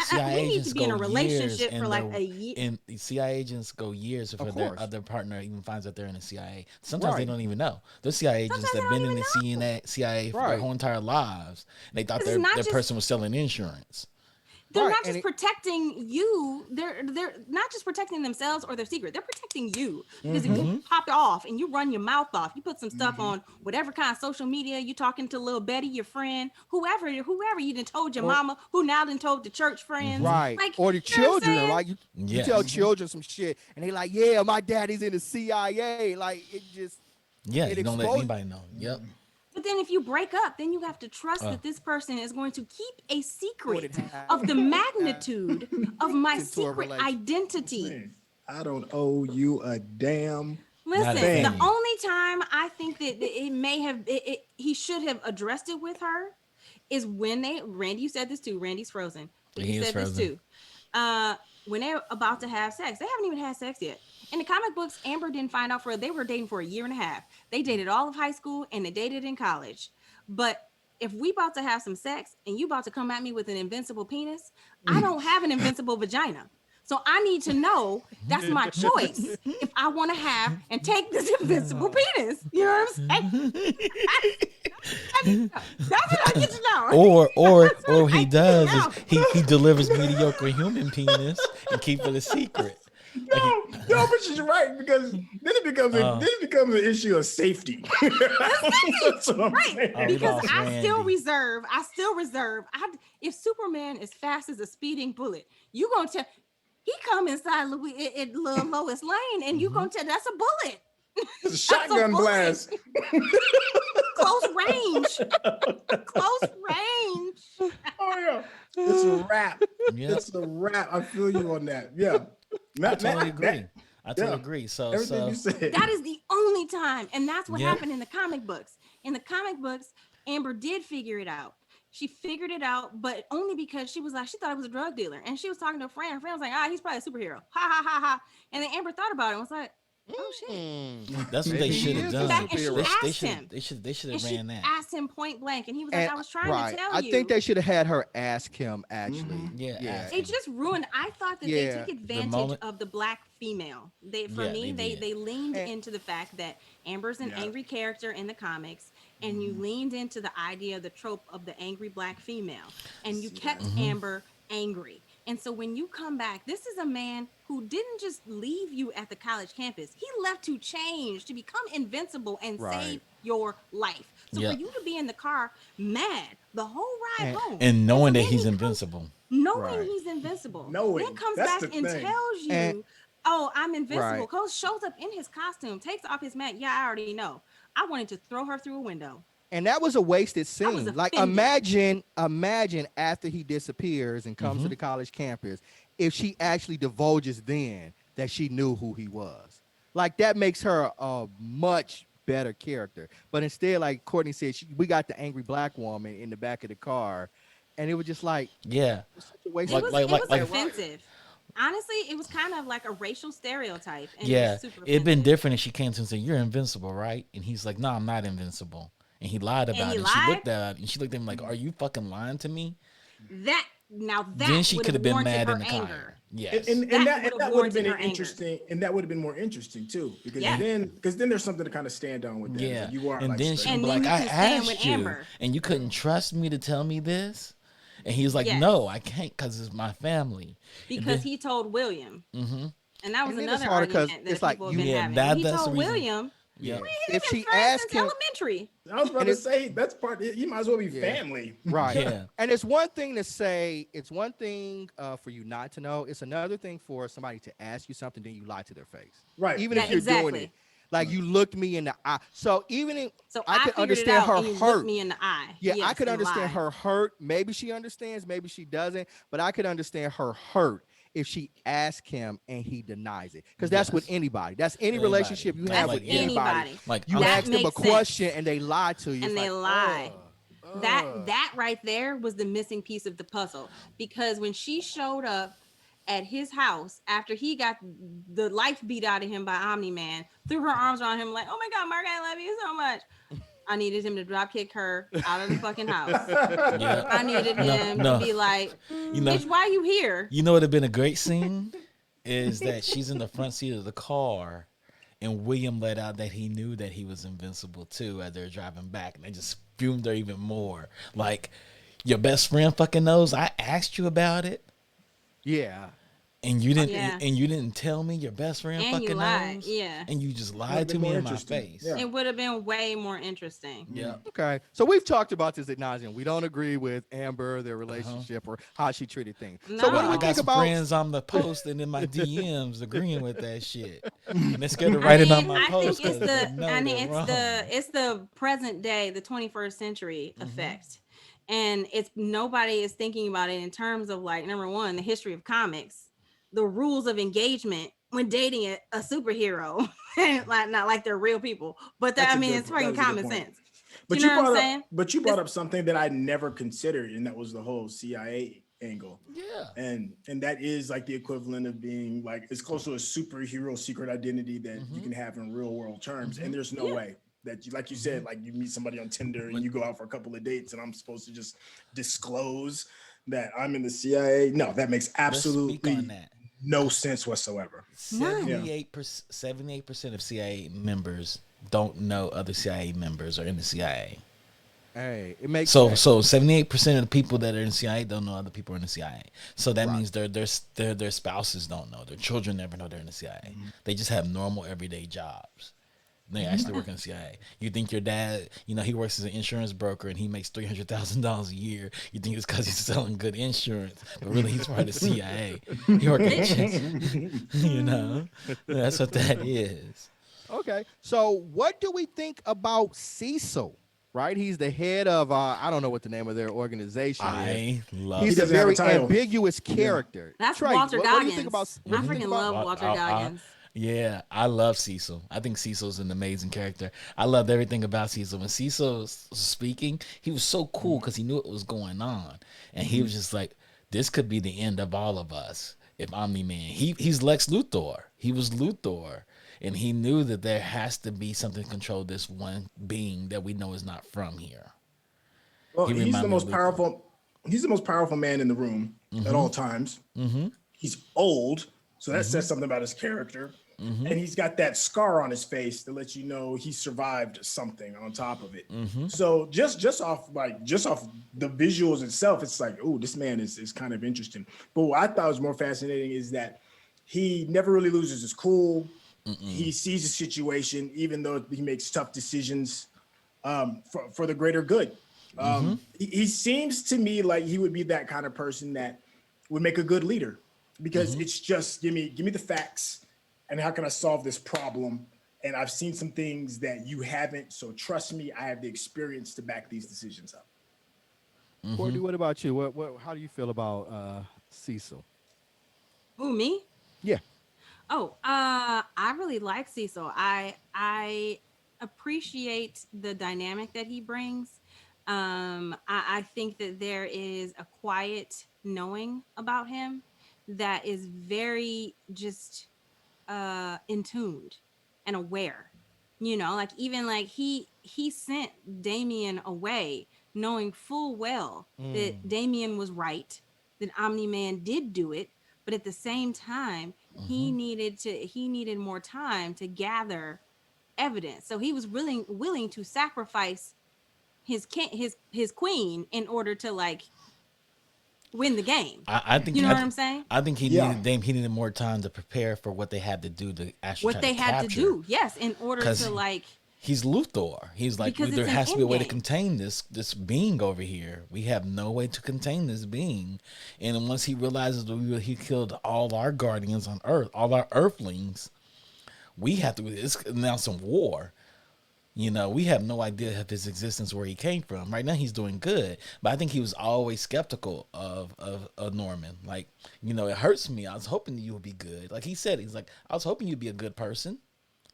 CIA We need to agents be in a go relationship years for like and a year. And the CIA agents go years before their course. other partner even finds out they're in the CIA. Sometimes they Right. don't even know. Those CIA agents Sometimes that they been don't in the even CIA for their Right. whole entire lives. And they thought This is not their just- person was selling insurance. They're Right, not and just protecting you. They're not just protecting themselves or their secret. They're protecting you because if you pop off and you run your mouth off, you put some stuff on whatever kind of social media. You talking to little Betty, your friend, whoever you done told your mama, who now done told the church friends, Right. Like, Or the you know what I'm children, saying? like you Yes. tell children some shit and they like, yeah, my daddy's in the CIA. Like it just Yeah, it you don't let exposed- anybody know. Yep. But then if you break up, then you have to trust that this person is going to keep a secret of the magnitude of my Into a secret relation. identity. I don't owe you a damn. Listen, thing. the only time I think that it may have he should have addressed it with her is when Randy, you said this too. Randy's frozen. But He you is said this frozen. too. When they're about to have sex, they haven't even had sex yet. In the comic books, Amber didn't find out they were dating for a year and a half. They dated all of high school and they dated in college. But if we about to have some sex and you about to come at me with an invincible penis, I don't have an invincible vagina. So I need to know that's my choice if I want to have and take this invincible penis. You know what I'm saying? That's what I get to know. Or he does is he delivers mediocre human penis and keep it a secret. No, but she's right because then it becomes an issue of safety. That's what I'm saying. Oh, we Because lost I still Randy. reserve. If Superman is fast as a speeding bullet, you gonna tell he come inside little Lois Lane, and you gonna tell that's a bullet. It's a shotgun bullet. blast. Close range. Close range. Oh yeah, it's a wrap. Yeah. It's a wrap. I feel you on that. Yeah, I totally agree. I totally yeah. agree. So Everything you said. That is the only time, and that's what Yeah. happened in the comic books. In the comic books, Amber did figure it out. She figured it out, but only because she thought it was a drug dealer, and she was talking to a friend. Her friend was like, he's probably a superhero. Ha ha ha ha. And then Amber thought about it and was like, oh shit. That's what Maybe they he should have is a done. Back, and she asked They him. should And have she ran that. asked him point blank, and he was like, I was trying to tell I you. think they should have had her ask him actually. Yeah, ask They him. just ruined. I thought that Yeah. they took advantage moment- of the black female. They Yeah, they they did. leaned And- into the fact that Amber's an Yeah. angry character in the comics, and you leaned into the idea, the trope of the angry black female, and you kept Amber angry. And so when you come back, this is a man who didn't just leave you at the college campus. He left to change, to become invincible and Right. save your life. So Yeah. for you to be in the car mad the whole ride And- home, And knowing so that then he's he invincible. knowing Right. he's invincible, Knowing, then comes that's back the and thing. tells you, And- "Oh, I'm invincible." Right. Cole shows up in his costume, takes off his mask. Yeah, I already know. I wanted to throw her through a window. And that was a wasted I was scene. Like offended. imagine after he disappears and comes to the college campus, if she actually divulges then that she knew who he was. Like that makes her a much better character. But instead, like Cortney said, we got the angry black woman in the back of the car, and it was just like Yeah. it was such a waste. It of- was like- offensive. Honestly, it was kind of like a racial stereotype. And Yeah. it was super It'd been offensive. different if she came to him and said, "You're invincible, right?" And he's like, "No, I'm not invincible." and he lied And about he it. And she lied. looked at him and she looked at him like, "Are you fucking lying to me?" That now Then that she would could have have been warranted mad her in the anger. car. Yes. That would have that would have warranted been her an anger. interesting, and that would have been more interesting too, because Yeah. then there's something to kind of stand on with that. It's Yeah. like you are And like then straight. she can And be then like, you "I can stand with asked you Amber. and you couldn't trust me to tell me this." And he was like, Yes. "No, I can't because it's my family." And Because then, he told William. mm-hmm. And that was And then it's another harder because argument that it's like people have you. been Yeah, having. He that's the told reason. William, Yeah. we If have been she friends asked since him, elementary. I was about and to it's say that's part. You might as well be Yeah. family, right. Yeah. And it's one thing to say, it's one thing for you not to know. It's another thing for somebody to ask you something, then you lie to their face. right? Even Yeah, if you're doing exactly. it, like you looked me in the eye. So even if So I I could figured it understand out, her and you looked hurt. me in the eye. Yeah, I Yes, could and understand lied. her hurt. Maybe she understands, maybe she doesn't. But I could understand her hurt if she asked him and he denies it. Because that's with Yes. anybody. That's any Anybody. relationship you That's have like, with yeah. anybody. Anybody. Like, You I'm That ask them a makes sense. question and they lie to you. And It's they like, lie. That ugh. that right there was the missing piece of the puzzle, because when she showed up at his house after he got the life beat out of him by Omni-Man, threw her arms around him like, "Oh my God, Mark, I love you so much." I needed him to drop kick her out of the fucking house. Yeah. I needed No, him no. to be like, You know, "Bitch, why you here?" you know what would have been a great scene is that she's in the front seat of the car and William let out that he knew that he was invincible too as they're driving back, and they just fumed her even more. Like, your best friend fucking knows I asked you about it Yeah. and you didn't Yeah. and you didn't tell me. Your best friend And you fucking lied. knows. Yeah. And you just Would've lied been to me more in my interesting. face. Yeah. It would have been way more interesting. Yeah. Okay. So we've talked about this ad nauseum. We don't agree with Amber, their relationship, or how she treated things. So No. what do I we got think some about? friends on the post and in my DMs agreeing with that shit. And they're scared to I write it on mean, my I post think it's because they the know I mean they're it's wrong. the present day, the 21st century effect. And it's nobody is thinking about it in terms of, like, number one, the history of comics, the rules of engagement when dating a superhero. Like, not like they're real people, but that, I mean, it's that fucking is a good common point. sense. But You you know what I'm brought saying? up, but you brought up something that I never considered, and that was the whole CIA angle. Yeah. And that is like the equivalent of being like as close to a superhero secret identity that you can have in real world terms. And there's no Yeah. way that you, like you said, like you meet somebody on Tinder and you go out for a couple of dates, and I'm supposed to just disclose that I'm in the CIA. No, that makes Let's speak absolutely on that. no sense whatsoever. 78% of CIA members don't know other CIA members are in the CIA. Hey, it makes So sense. 78% of the people that are in the CIA don't know other people are in the CIA. So that Right. means their spouses don't know. Their children never know they're in the CIA. They just have normal everyday jobs. They actually work in the CIA. You think your dad, he works as an insurance broker and he makes $300,000 a year. You think it's because he's selling good insurance, but really he's part of the CIA. He works that's what that is. Okay. So what do we think about Cecil? Right? He's the head of I don't know what the name of their organization is. I love He's He a doesn't have a very title. ambiguous character. That's Trey, Walter what Goggins. do you think about? I What do you think freaking about? love Walter Goggins. Yeah, I love Cecil. I think Cecil's an amazing character. I loved everything about Cecil. When Cecil was speaking, he was so cool because he knew what was going on. And he was just like, this could be the end of all of us if Omni-Man. He's Lex Luthor. He was Luthor. And he knew that there has to be something to control this one being that we know is not from here. Well, He he's reminded the me most of Luthor. powerful. He's the most powerful man in the room at all times. He's old, so that says something about his character. And he's got that scar on his face that lets you know he survived something on top of it. So just off the visuals itself, it's like, oh, this man is kind of interesting. But what I thought was more fascinating is that he never really loses his cool. He sees the situation, even though he makes tough decisions for the greater good. He seems to me like he would be that kind of person that would make a good leader, because it's just give me the facts and how can I solve this problem? And I've seen some things that you haven't, so trust me, I have the experience to back these decisions up. Courtney, what about you? What? How do you feel about Cecil? Who, me? Yeah. Oh, I really like Cecil. I appreciate the dynamic that he brings. I think that there is a quiet knowing about him that is very just in tuned and aware. Like even like he sent Damien away, knowing full well that Damien was right, that Omni-Man did do it, but at the same time, he needed more time to gather evidence. So he was willing to sacrifice his queen in order to like win the game. I think You know what I'm saying? I think he Yeah. needed more time to prepare for what they had to do to actually What try they to had capture. to do, yes, in order 'Cause to like. He's Luthor. He's like, Because there it's an has to be a way to endgame. contain this being over here. We have no way to contain this being. And then once he realizes that he killed all our guardians on Earth, all our Earthlings, we have to. It's now some war. You know, we have no idea of his existence, where he came from. Right now, he's doing good, but I think he was always skeptical of Norman. Like, you know, it hurts me. I was hoping you would be good. Like he said, he's like, I was hoping you'd be a good person.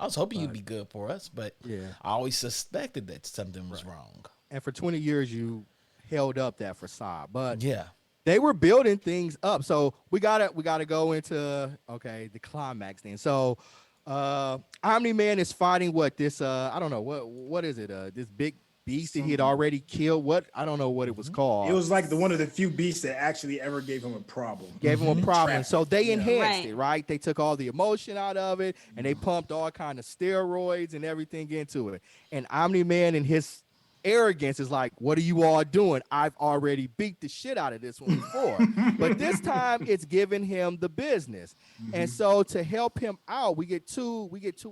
I was hoping you'd be good for us, but Yeah. I always suspected that something was wrong. And for 20 years, you held up that facade, but Yeah, they were building things up. So we gotta go into the climax then. So Omni-Man is fighting this I don't know what is it, this big beast that he had already killed. What, I don't know what it was called. It was like one of the few beasts that actually ever gave him a problem. Gave him a problem. Trap. So they Yeah. enhanced Right. it, right? They took all the emotion out of it and they pumped all kind of steroids and everything into it. And Omni-Man and his arrogance is like, what are you all doing? I've already beat the shit out of this one before. But this time it's giving him the business. And so to help him out, we get two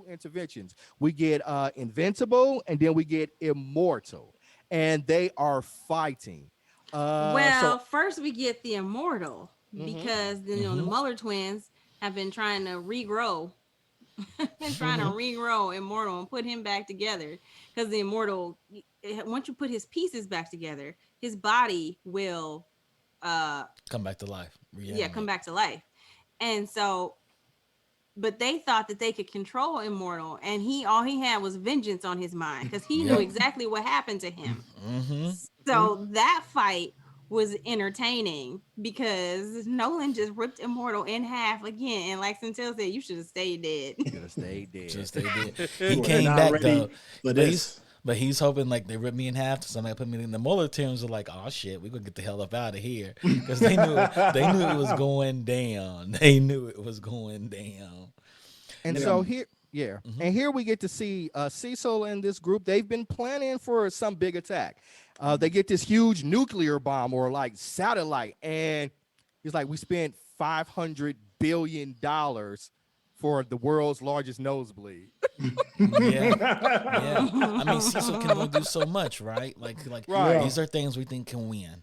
interventions. We get Invincible and then we get Immortal. And they are fighting. First we get the Immortal because the Muller twins have been trying to regrow. Immortal and put him back together, because the Immortal, once you put his pieces back together, his body will come back to life. come back to life. And so, but they thought that they could control Immortal, and all he had was vengeance on his mind, because he knew exactly what happened to him. So that fight was entertaining because Nolan just ripped Immortal in half again, and like Syntell said, you should have stayed dead. Should have stayed dead. Just they did. He We're came not back ready though. for this. But he's hoping like they rip me in half. Somebody put me in the Muller teams are like, oh shit, we're gonna get the hell up out of here, because they knew it was going down. They knew it was going down. And so here, and here we get to see Cecil and this group. They've been planning for some big attack. They get this huge nuclear bomb or like satellite, and he's like, we spent $500 billion for the world's largest nosebleed. Yeah. I mean, Cecil can only do so much, right? Like Right. These are things we think can win.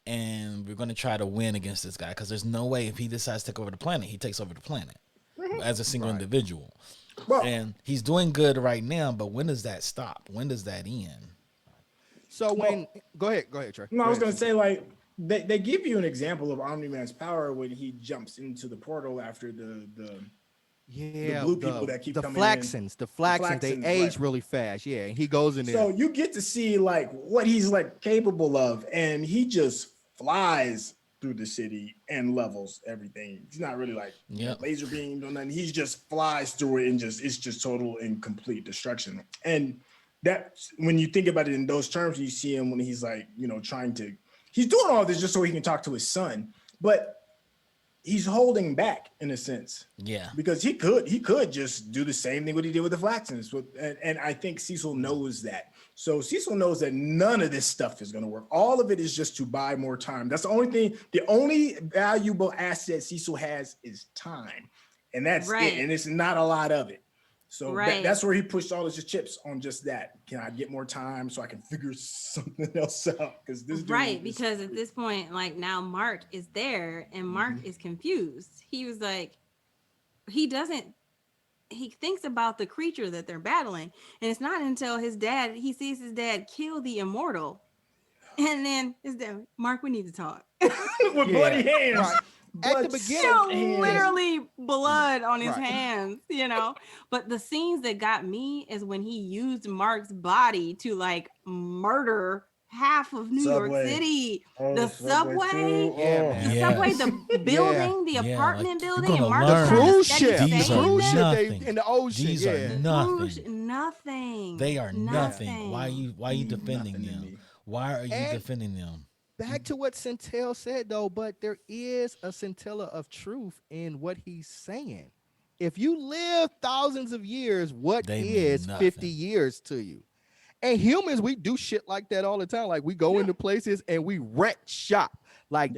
And we're going to try to win against this guy, because there's no way if he decides to take over the planet, he takes over the planet as a single individual. Well, And he's doing good right now, but when does that stop? When does that end? So go ahead, Trey. no, I was going to say, like, they give you an example of Omni-Man's power when he jumps into the portal after the blue people that keep coming in. The Flaxens, they Flaxens, age right. really fast. Yeah, and he goes in there. So you get to see like what he's like capable of, and he just flies through the city and levels everything. He's not really like laser beamed or nothing. He just flies through it and it's just total and complete destruction. And that, when you think about it in those terms, you see him when he's like, he's doing all this just so he can talk to his son, but he's holding back in a sense. Yeah. Because he could just do the same thing what he did with the Flaxens. And I think Cecil knows that. So Cecil knows that none of this stuff is going to work. All of it is just to buy more time. That's the only thing. The only valuable asset Cecil has is time. And that's it. And it's not a lot of it. So that's where he pushed all his chips on, just that. Can I get more time so I can figure something else out? Because this because at this point, like, now Mark is there and Mark is confused. He was like, he thinks about the creature that they're battling, and it's not until he sees his dad kill the Immortal, and then his dad, Mark, we need to talk. With bloody hands. Right. At the beginning, literally blood on his hands, But the scenes that got me is when he used Mark's body to like murder half of New York City. The subway, the building, the apartment building, and Mark the cruise ship, in the ocean. These are nothing. nothing. They are nothing. Why are you defending Nothing to them? me. Why are you And defending them? back to what Syntell said though, but there is a scintilla of truth in what he's saying. If you live thousands of years, what They mean is 50 nothing. years to you? And humans, we do shit like that all the time. Like we go into places and we wreck shop. Like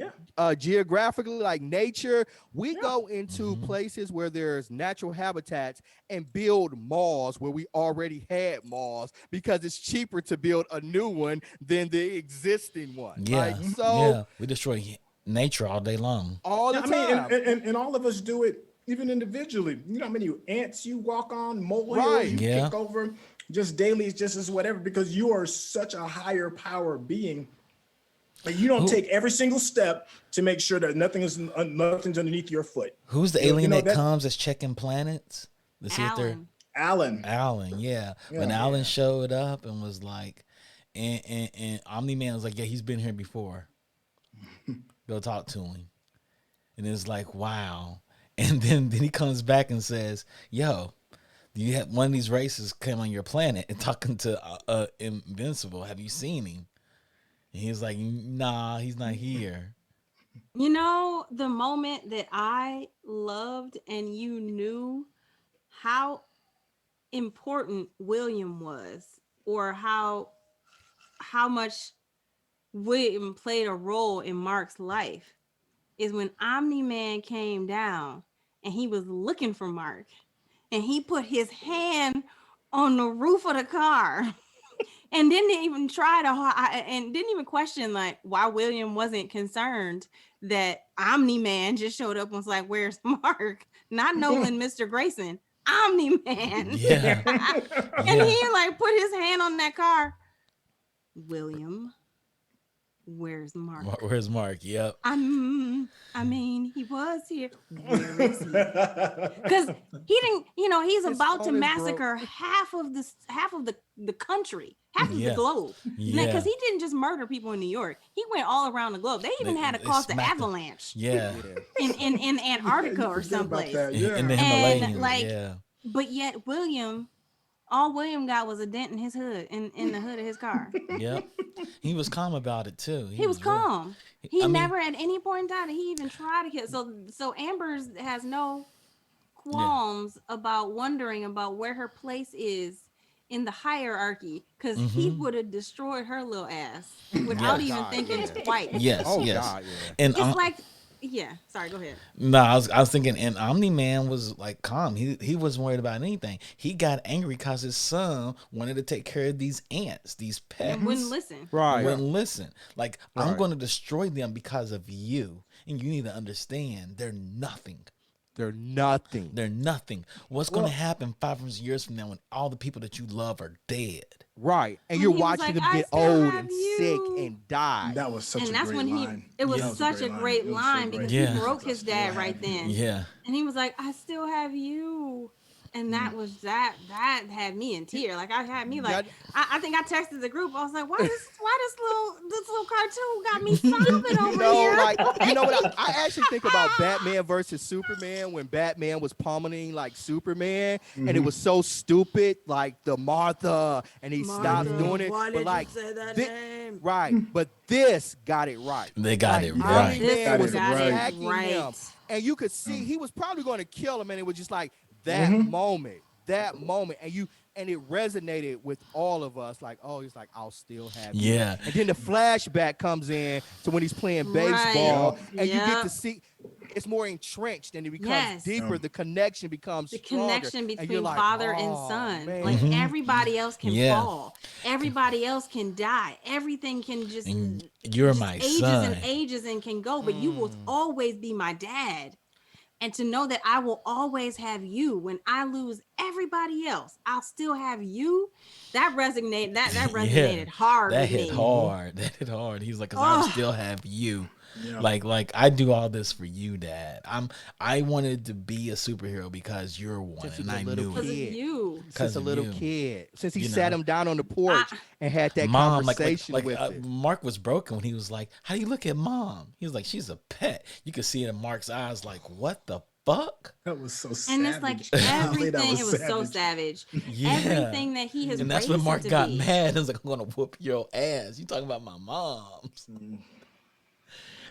geographically, like nature, we go into places where there's natural habitats and build malls where we already had malls because it's cheaper to build a new one than the existing one. Yeah. Like so, We destroy nature all day long. all the I mean, time. and all of us do it even individually. You know how many ants you walk on, molehills Right. you Yeah. kick over, just daily, just as whatever, because you are such a higher power being. And you don't take every single step to make sure that nothing's underneath your foot. Who's the alien that comes that's checking planets? Let's see if they're Alan. Alan, yeah. When Alan showed up and was like, and Omni-Man was like, yeah, he's been here before. Go talk to him. And it's like, wow. And then he comes back and says, yo, you have one of these races come on your planet and talking to Invincible. Have you seen him? And he's like, nah, he's not here. You know, the moment that I loved and you knew how important William was, or how much William played a role in Mark's life, is when Omni-Man came down and he was looking for Mark and he put his hand on the roof of the car and didn't even and didn't even question like why William wasn't concerned that Omni-Man just showed up and was like, where's Mark? Not Nolan, Mr. Grayson, Omni-Man. Yeah. And he like put his hand on that car. William, where's Mark? Where's Mark? Yep. I mean, he was here. Where is he? Because he didn't, he's His about to phone is massacre half of the country, half of the globe. Yeah. Because he didn't just murder people in New York. He went all around the globe. They even had to cause the avalanche. Yeah. In Antarctica or someplace. In the Himalayas. And but yet all William got was a dent in his hood, in the hood of his car. Yep. He was calm about it too. He was calm. He never at any point in time did he even try to kill. So Amber has no qualms about wondering about where her place is in the hierarchy, because he would have destroyed her little ass without even thinking twice. Yes. God, yes. And it's like, sorry, go ahead. No, I was thinking, and Omni-Man was like calm. He wasn't worried about anything. He got angry because his son wanted to take care of these ants, these pets. And wouldn't listen. Right. Wouldn't listen. Like, I'm going to destroy them because of you. And you need to understand, they're nothing. They're nothing. They're nothing. What's going to happen 500 years from now when all the people that you love are dead? Right. And you're watching them get old and sick and die. That was such a great line. It was such a great line because he broke his dad right then. Yeah. And he was like, I still have you. And that was that had me in tears. Like I had me like I think I texted the group. I was like, why this little cartoon got me sobbing over here? Like, you know what? I actually think about Batman versus Superman when Batman was pummeling like Superman, and it was so stupid, like the Martha, and he stopped doing it. Why but did like, you say that name? Right, but this got it right. They got like, it right. Man was got it attacking right. him, and you could see he was probably going to kill him, and it was just like that moment, and it resonated with all of us. Like, oh, he's like, I'll still have you. Yeah. And then the flashback comes in to when he's playing baseball, and you get to see it's more entrenched and it becomes deeper. The connection becomes stronger. Connection between like, father and son. Man. Like everybody else can fall. Everybody else can die. Everything can just you're my ages son. and ages and can go, but you will always be my dad. And to know that I will always have you when I lose everybody else, I'll still have you. That resonated. That resonated hard. That with hit me. hard. That hit hard. He's like, 'cause I'll still have you. Yeah. Like I do all this for you, Dad. I wanted to be a superhero because you're one, and I knew it. You. Since a little kid, since he sat him down on the porch and had that Mom, conversation with him. Mark was broken when he was like, "How do you look at Mom?" He was like, "She's a pet." You could see it in Mark's eyes, like, "What the fuck? That was so savage. And it's like Golly, that everything, it was so savage. savage. Yeah. Everything that he has And that's raised when Mark him to got be. mad. He was like, I'm gonna whoop your ass. You talking about my mom's.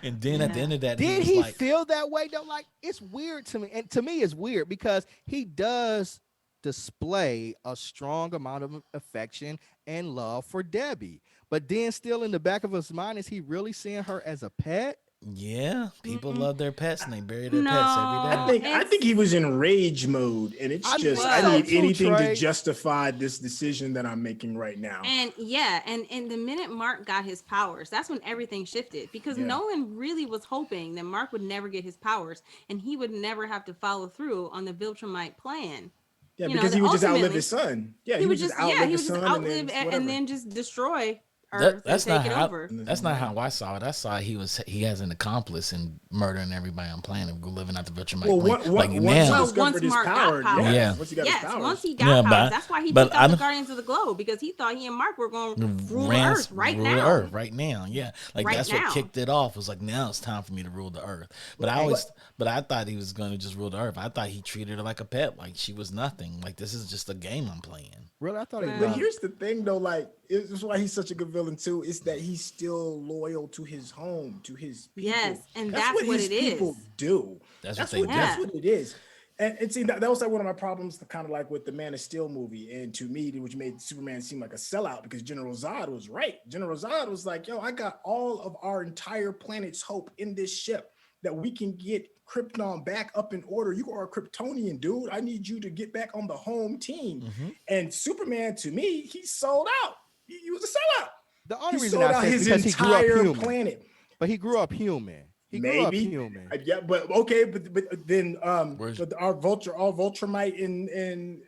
And then at the end of that, Did was he like, feel that way though? Like, it's weird to me, and to me, it's weird because he does display a strong amount of affection and love for Debbie, but then still in the back of his mind, is he really seeing her as a pet? yeah, people love their pets and they bury their No. pets every day. I think he was in rage mode, and it's I just think I so need too, anything Trey. to justify this decision that I'm making right now. And yeah, and the minute Mark got his powers, that's when everything shifted, because Yeah. Nolan really was hoping that Mark would never get his powers and he would never have to follow through on the Viltrumite plan. Yeah, You know, because that he would just outlive ultimately- his son. Yeah, He would just outlive he his would just son outlive and and then just destroy Earth and That's take not it how. over. That's not how I saw it. I saw he has an accomplice in murdering everybody on planet, living out the Viltrumite Well, plan. once now, he Well, discovered once his Mark got power, powers. Yeah. once he got his Yes, powers. once he got Yeah, powers, that's why he but took I out the don't- Guardians of the Globe, because he thought he and Mark were going to rule the Rance- Earth right rule now. the Earth right now. Yeah, like Right that's now. what kicked it off. Was like, now it's time for me to rule the Earth. But I thought he was going to just rule the Earth. I thought he treated her like a pet, like she was nothing. Like, this is just a game I'm playing. Really, I thought he. But here's the thing, though. Like, this is why he's such a good villain too. Is that he's still loyal to his home, to his people. Yes, and that's what his it is. people do. That's That's what they what do. that's what it is. And see, that was like one of my problems, kind of like with the Man of Steel movie, and to me, which made Superman seem like a sellout, because General Zod was right. General Zod was like, "Yo, I got all of our entire planet's hope in this ship that we can get Krypton back up in order. You are a Kryptonian, dude. I need you to get back on the home team." And Superman, to me, he sold out. He was a sellout. The only He reason sold I out said his because he grew up entire human, planet. but he grew up human. He grew up Maybe. human. Yeah, but okay, but then Where's- but our Vultrumite in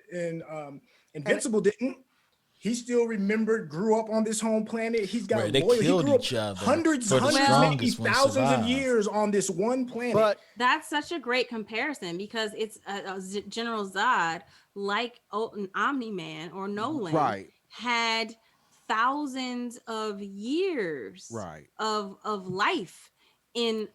Invincible didn't. He still remembered, grew up on this home planet. He's got Right, they loyal. He killed grew up each other hundreds, for the maybe strongest one thousands of survived. years on this one planet. But That's such a great comparison, because it's General Zod, like Omni-Man or Nolan, right, had thousands of years right. of life in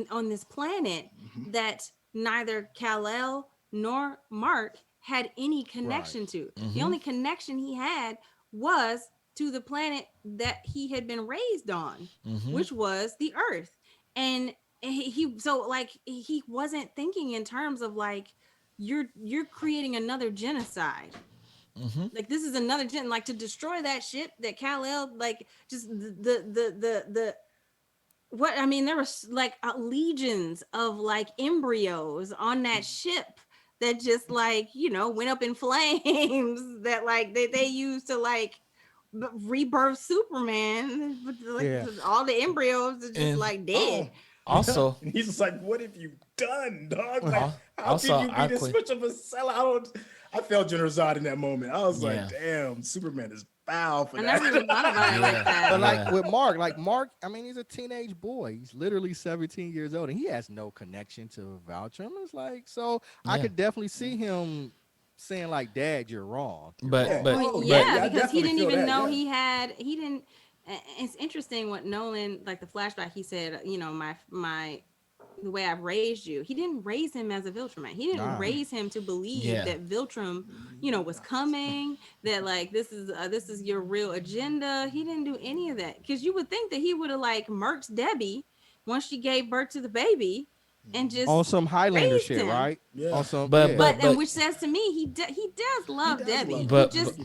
on this planet Mhm. that neither Kal-El nor Mark had any connection to. The Mhm. only connection he had was to the planet that he had been raised on, Mhm. which was the Earth. And he so like he wasn't thinking in terms of like you're creating another genocide. Mhm. Like, this is another like, to destroy that ship that Kal-El, like, just the what I mean, there was like legions of like embryos on that ship that just, like, you know, went up in flames that like they used to like rebirth Superman, but like Yeah. all the embryos are just And- like dead. Also, And he's just like, "What have you done, dog? Like, Al- how also, could you I be this quit- much of a sellout?" I felt General Zod in that moment. I was Yeah. like, "Damn, Superman is foul for I that." never even thought about it Yeah. like that. But like Yeah. with Mark, I mean, he's a teenage boy. He's literally 17 years old, and he has no connection to Valtrim. It's like, so I Yeah. could definitely see him saying like, "Dad, you're wrong." You're But- wrong." but- Well, but- yeah, I because he definitely didn't feel even that, know yeah. he didn't. It's interesting what Nolan, like the flashback, he said, you know, the way I've raised you. He didn't raise him as a Viltrumite. He didn't Nah. raise him to believe Yeah. that Viltrum, you know, was coming. That like this is your real agenda. He didn't do any of that, because you would think that he would have like murked Debbie once she gave birth to the baby, and just On some Highlander raised shit, him. right? Yeah. On some, But- yeah. But, but- and which says to me he does love He does Debbie. love But- he just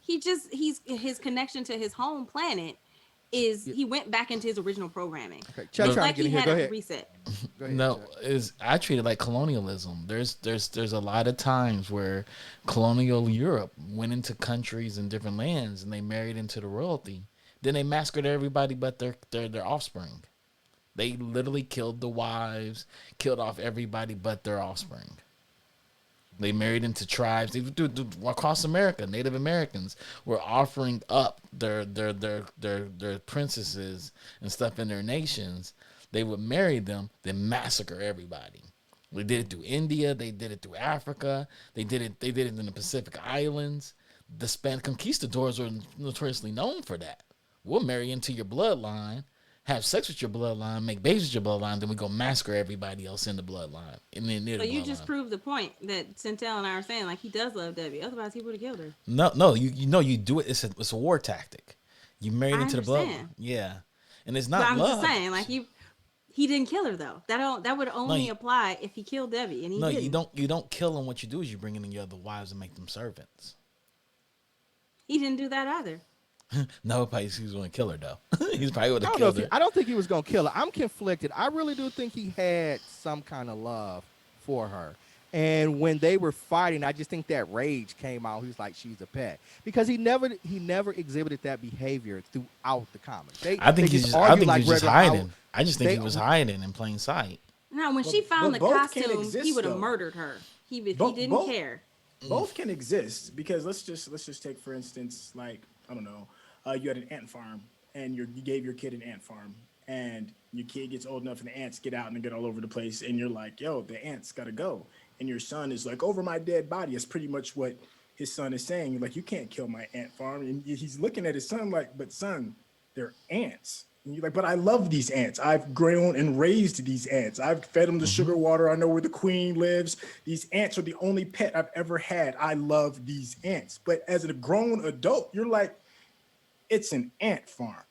he does. he's his connection to his home planet is he went back into his original programming. okay, Chuck It's trying like to get he in here. had Go a ahead. reset. Go ahead, No, Chuck. I treat it like colonialism. There's a lot of times where colonial Europe went into countries and different lands and they married into the royalty. Then they massacred everybody but their offspring. They literally killed the wives, killed off everybody but their offspring. They married into tribes. They do across America. Native Americans were offering up their princesses and stuff in their nations. They would marry them, then massacre everybody. They did it through India. They did it through Africa. They did it in the Pacific Islands. The Spanish conquistadors were notoriously known for that. We'll marry into your bloodline, have sex with your bloodline, make babies with your bloodline, then we go massacre everybody else in the bloodline. And then So you just proved the point that Syntell and I are saying. Like, he does love Debbie. Otherwise, he would have killed her. No, you know you do it. It's a war tactic. You married I into the bloodline. understand. Yeah, and it's But not I'm love. just saying, like, he didn't kill her though. That would only apply if he killed Debbie, and he didn't. You don't kill them. What you do is you bring in your other wives and make them servants. He didn't do that either. No, probably he was going to kill her though. He's probably would have killed her. I don't think he was going to kill her. I'm conflicted. I really do think he had some kind of love for her. And when they were fighting, I just think that rage came out. He was like, she's a pet. Because he never exhibited that behavior throughout the comics. I think he's just hiding. I just think he was hiding in plain sight. No, when she found the costume, he would have murdered her. He didn't care. Both can exist, because let's just take, for instance, like, I don't know, you had an ant farm, and you gave your kid an ant farm, and your kid gets old enough and the ants get out and they get all over the place, and you're like, yo, the ants gotta go. And your son is like, over my dead body. That's pretty much what his son is saying. Like, you can't kill my ant farm. And he's looking at his son like, but son, they're ants. And you're like, but I love these ants. I've grown and raised these ants. I've fed them the sugar water. I know where the queen lives. These ants are the only pet I've ever had. I love these ants. But as a grown adult, you're like, it's an ant farm.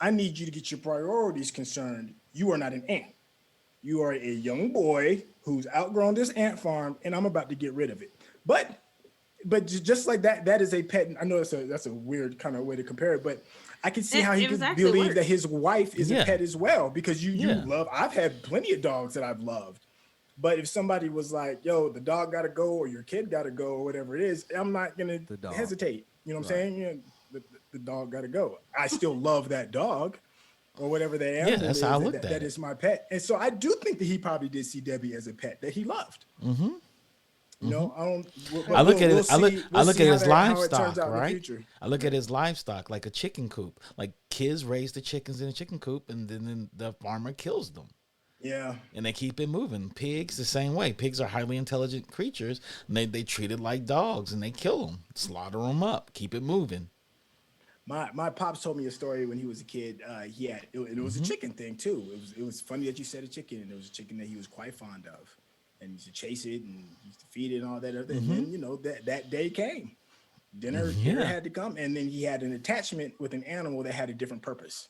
I need you to get your priorities concerned. You are not an ant. You are a young boy who's outgrown this ant farm, and I'm about to get rid of it. But just like that is a pet. I know that's a weird kind of way to compare it, but I can see how he could believe that his wife is a pet as well, because you love. I've had plenty of dogs that I've loved, but if somebody was like, "Yo, the dog got to go," or your kid got to go, or whatever it is, I'm not gonna hesitate. You know what I'm saying? You know, the dog got to go. I still love that dog, or whatever that animal that's is. how I looked at it. That is my pet, and so I do think that he probably did see Debbie as a pet that he loved. Mm-hmm. You know, I look at it. I look at his livestock, right? right? I look at his livestock like a chicken coop. Like, kids raise the chickens in a chicken coop, and then the farmer kills them. Yeah, and they keep it moving. Pigs the same way. Pigs are highly intelligent creatures, and they treat it like dogs, and they kill them, slaughter them up, keep it moving. My pops told me a story when he was a kid. It was a chicken thing too. It was funny that you said a chicken, and it was a chicken that he was quite fond of, and he used to chase it and used to feed it and all that other. And then, you know, that day came, dinner had to come, and then he had an attachment with an animal that had a different purpose.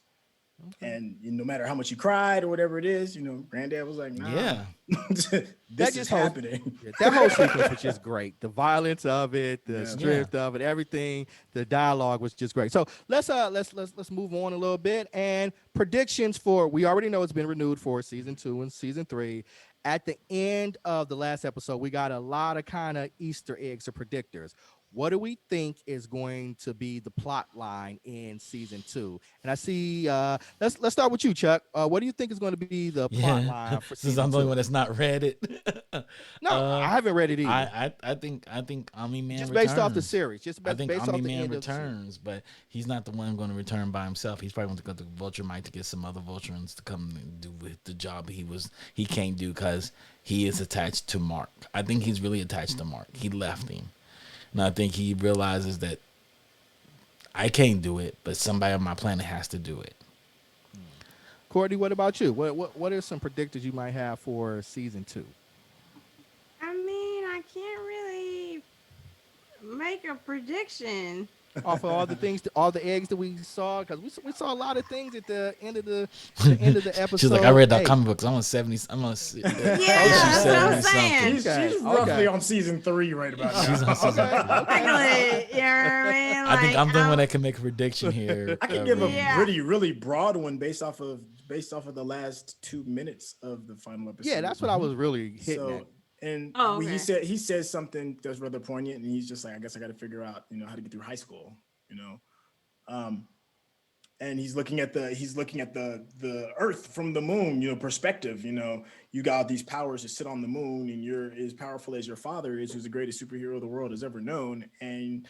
Okay. And no matter how much you cried or whatever it is, you know, Granddad was like, nah, this is happening. That whole sequence was just great. The violence of it, the strength of it, everything. The dialogue was just great. So let's move on a little bit, and predictions for, we already know it's been renewed for season 2 and season 3. At the end of the last episode, we got a lot of kind of Easter eggs or predictors. What do we think is going to be the plot line in season 2? And I see, let's start with you, Chuck. What do you think is going to be the plot line for season 2? I'm the only one that's not read it. No, I haven't read it either. I think Omni-Man just returns. based off the series. I think Omni-Man returns, but he's not the one going to return by himself. He's probably going to go to Vulture Mite to get some other Vulturans to come and do with the job he can't do because he is attached to Mark. I think he's really attached to Mark. He left him. And I think he realizes that I can't do it, but somebody on my planet has to do it. Cortney, what about you? What are some predictors you might have for season 2? I mean, I can't really make a prediction. Off of all the things, all the eggs that we saw, because we saw a lot of things at the end of the episode. She's like, I read that comic books. I'm on 70. I'm on. That's what I'm saying. She's roughly on season 3 right about now. She's on season 3. You know what I mean? I think I'm the one that can make a prediction here. I can give a really broad one based off of the last 2 minutes of the final episode. Yeah, that's what I was really hitting at. And he says something that's rather poignant, and he's just like, I guess I got to figure out, you know, how to get through high school, you know, and he's looking at the Earth from the moon, you know, perspective. You know, you got these powers to sit on the moon, and you're as powerful as your father is, who's the greatest superhero the world has ever known, and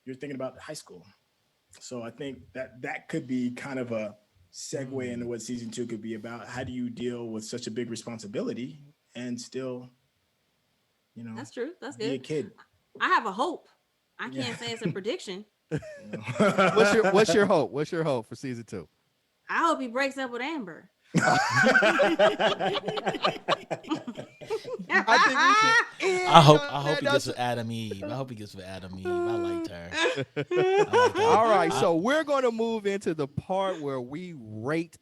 you're thinking about high school. So I think that could be kind of a segue into what season 2 could be about. How do you deal with such a big responsibility and still, you know, that's true. That's good. Be a kid. I have a hope. I can't say it's a prediction. What's your hope? What's your hope for season 2? I hope he breaks up with Amber. I think we should I end hope on I that hope he note. gets with Adam Eve. I hope he gets with Adam Eve. I liked her. I liked her. All right, I, so we're going to move into the part where we rate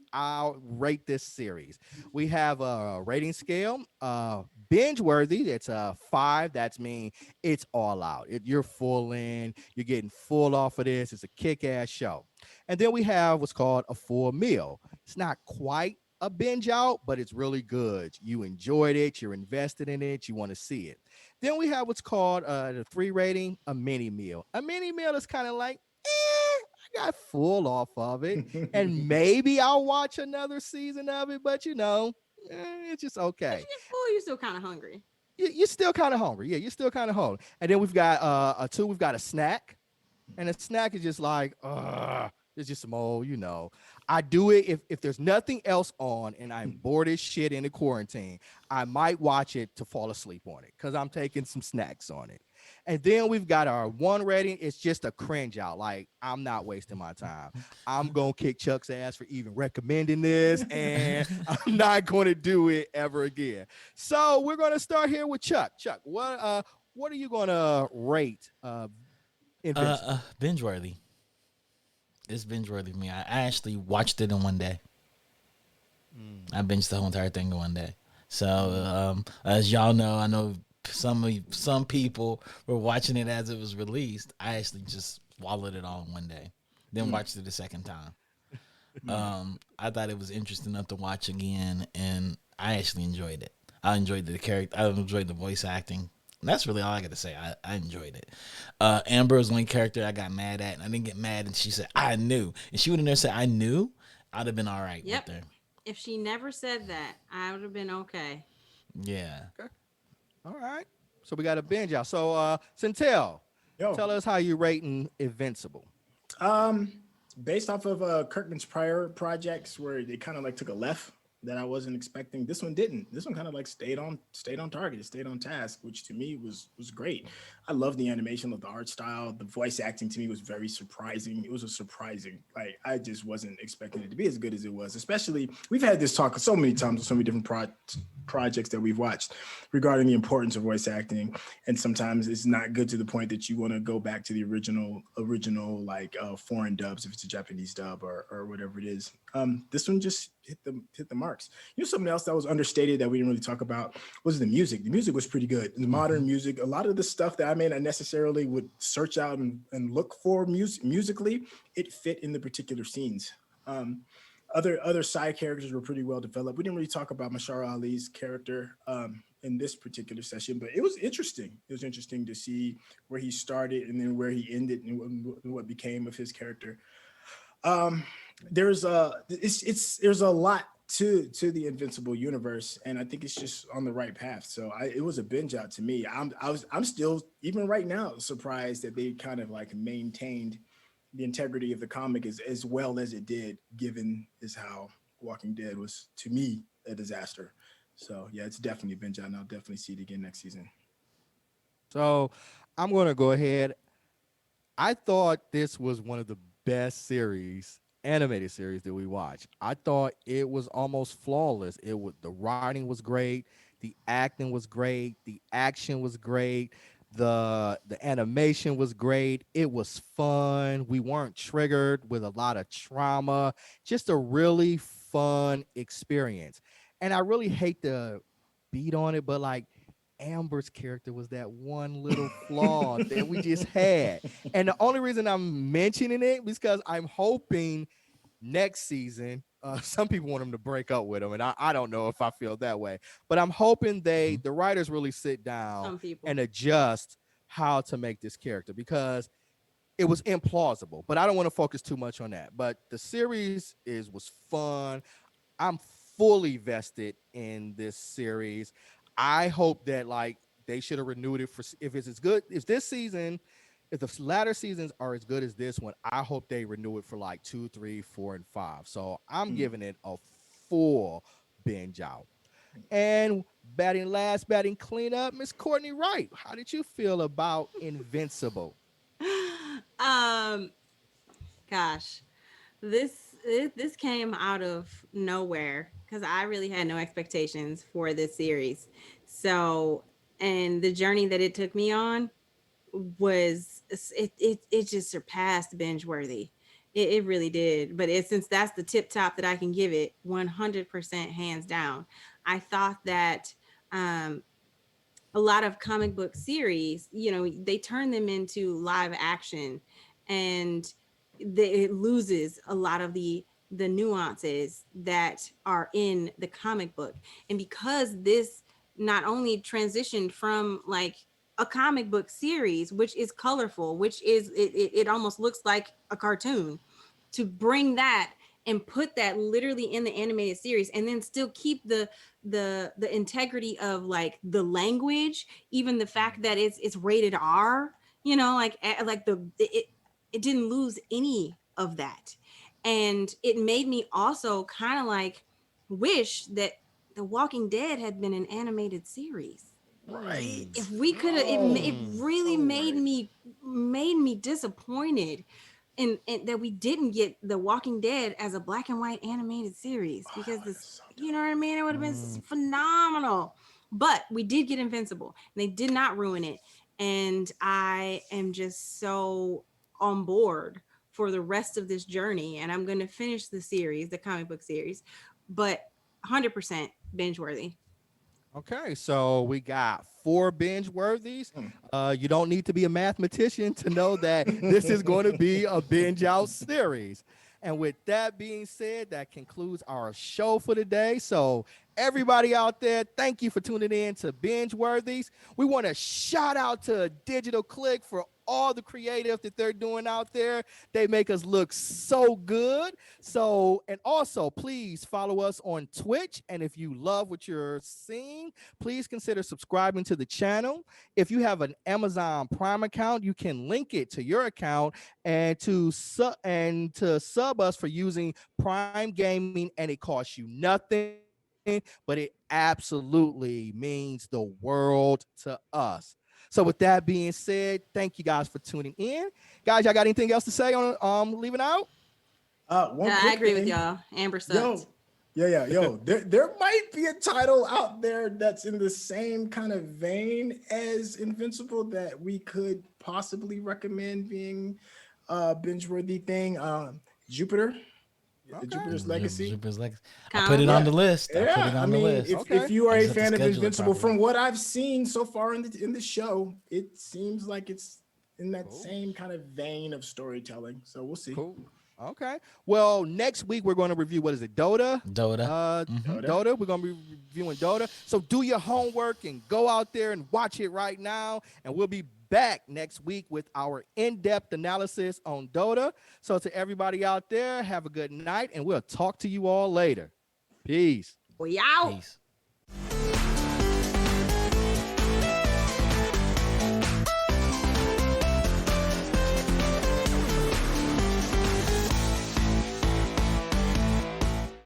this series. We have a rating scale, binge worthy. It's a 5. That's mean it's all out. You're full in. You're getting full off of this. It's a kick-ass show. And then we have what's called a full meal. It's not quite a binge out, but it's really good. You enjoyed it. You're invested in it. You want to see it. Then we have what's called the 3 rating, a mini meal. A mini meal is kind of like, I got full off of it, and maybe I'll watch another season of it, but it's just If okay. you're full, you're still kind of hungry. You're still kind of hungry. Yeah, you're still kind of hungry. And then we've got a 2. We've got a snack, and a snack is just like, it's just some old, I do it if there's nothing else on and I'm bored as shit in the quarantine. I might watch it to fall asleep on it because I'm taking some snacks on it. And then we've got our 1 rating. It's just a cringe out. Like, I'm not wasting my time. I'm gonna kick Chuck's ass for even recommending this, and I'm not going to do it ever again. So we're gonna start here with Chuck. Chuck, what are you gonna rate Invincible? binge worthy. It's binge worthy for me. I actually watched it in one day. I binged the whole entire thing in one day. So as y'all know, I know some people were watching it as it was released. I actually just swallowed it all in one day, then watched it a second time. I thought it was interesting enough to watch again, and I actually enjoyed it. I enjoyed the character. I enjoyed the voice acting. And that's really all I got to say. I enjoyed it. Amber was one character I got mad at, and I didn't get mad. And she said, "I knew," and she would have never said, "I knew." I'd have been all right Yep. with her. If she never said that, I would have been okay. Yeah. Okay. All right. So we got a binge out. So Syntell, Yo, tell us how you rating Invincible. um, based off of Kirkman's prior projects where they kind of like took a left that I wasn't expecting. This one didn't. This one kind of like stayed on target, stayed on task, which to me was great. I love the animation, love the art style. The voice acting to me was very surprising. It was a surprising, like I just wasn't expecting it to be as good as it was. Especially, we've had this talk so many times with so many different projects that we've watched regarding the importance of voice acting, and sometimes it's not good to the point that you want to go back to the original like foreign dubs if it's a Japanese dub or whatever it is. This one just hit the marks. Something else that was understated that we didn't really talk about was the music. The music was pretty good. The modern music, a lot of the stuff that I may not necessarily would search out and look for musically, it fit in the particular scenes. Other side characters were pretty well developed. We didn't really talk about Mashara Ali's character in this particular session, but it was interesting. It was interesting to see where he started and then where he ended and what became of his character. There's a lot to the Invincible universe, and I think it's just on the right path. So it was a binge out to me. I'm still, even right now, surprised that they kind of like maintained the integrity of the comic as well as it did, given is how Walking Dead was to me a disaster. So yeah, it's definitely a binge out, and I'll definitely see it again next season. So I'm going to go ahead. I thought this was one of the best animated series that we watched. I thought it was almost flawless. The writing was great, the acting was great, the action was great, the animation was great. It was fun. We weren't triggered with a lot of trauma. Just a really fun experience. And I really hate to beat on it, but like Amber's character was that one little flaw that we just had. And the only reason I'm mentioning it is because I'm hoping next season, some people want him to break up with him, and I don't know if I feel that way. But I'm hoping the writers really sit down Some people. and adjust how to make this character, because it was implausible. But I don't want to focus too much on that. But the series was fun. I'm fully vested in this series. I hope that like they should have renewed it for, if it's as good if this season, if the latter seasons are as good as this one, I hope they renew it for like 2, 3, 4, and 5. So I'm giving it a full binge out. And batting cleanup, Miss Cortney Wright. How did you feel about Invincible? um, Gosh, this this came out of nowhere because I really had no expectations for this series. So, and the journey that it took me on was it just surpassed binge worthy. It really did. But since that's the tip top that I can give it, 100% hands down. I thought that um, a lot of comic book series, they turn them into live action, and it loses a lot of the nuances that are in the comic book. And because this not only transitioned from like a comic book series, which is colorful, which is it almost looks like a cartoon, to bring that and put that literally in the animated series, and then still keep the integrity of like the language, even the fact that it's rated R, like it didn't lose any of that. And it made me also kind of like wish that The Walking Dead had been an animated series. Right. If we could have, it really So right. made me disappointed and that we didn't get The Walking Dead as a black and white animated series, Oh, that because would've been this, so you know what I mean? It would have been phenomenal. But we did get Invincible, and they did not ruin it. And I am just so on board for the rest of this journey. And I'm going to finish the series, the comic book series, but 100% binge worthy. Okay, so we got 4 binge worthies. dope. You don't need to be a mathematician to know that this is going to be a binge out series. And with that being said, that concludes our show for today. So, everybody out there, thank you for tuning in to Binge Worthies. We want to shout out to Digital Click for all the creative that they're doing out there. They make us look so good. So, and also, please follow us on Twitch. And if you love what you're seeing, please consider subscribing to the channel. If you have an Amazon Prime account, you can link it to your account and to sub us for using Prime Gaming, and it costs you nothing, but it absolutely means the world to us. So with that being said, thank you guys for tuning in. Guys, y'all got anything else to say on leaving out? One I quick agree with thing. y'all. Amber Yo, sucked. yo. There might be a title out there that's in the same kind of vein as Invincible that we could possibly recommend being a binge-worthy thing. Jupiter, Okay. Jupiter's Legacy. Jupiter's like, I put Comic it on book. the list. I put Yeah, it I on the mean, list. Okay. if you are I a just have to fan of schedule it Invincible, properly. from what I've seen so far in the show, it seems like it's in that Cool. same kind of vein of storytelling. So we'll see. Cool. Okay. Well, next week we're going to review, what is it, Dota? Dota. Mm-hmm. Yoda. Dota. We're going to be reviewing Dota. So do your homework and go out there and watch it right now. And we'll be back next week with our in-depth analysis on Dota. So to everybody out there, have a good night, and we'll talk to you all later. Peace. We out. Peace.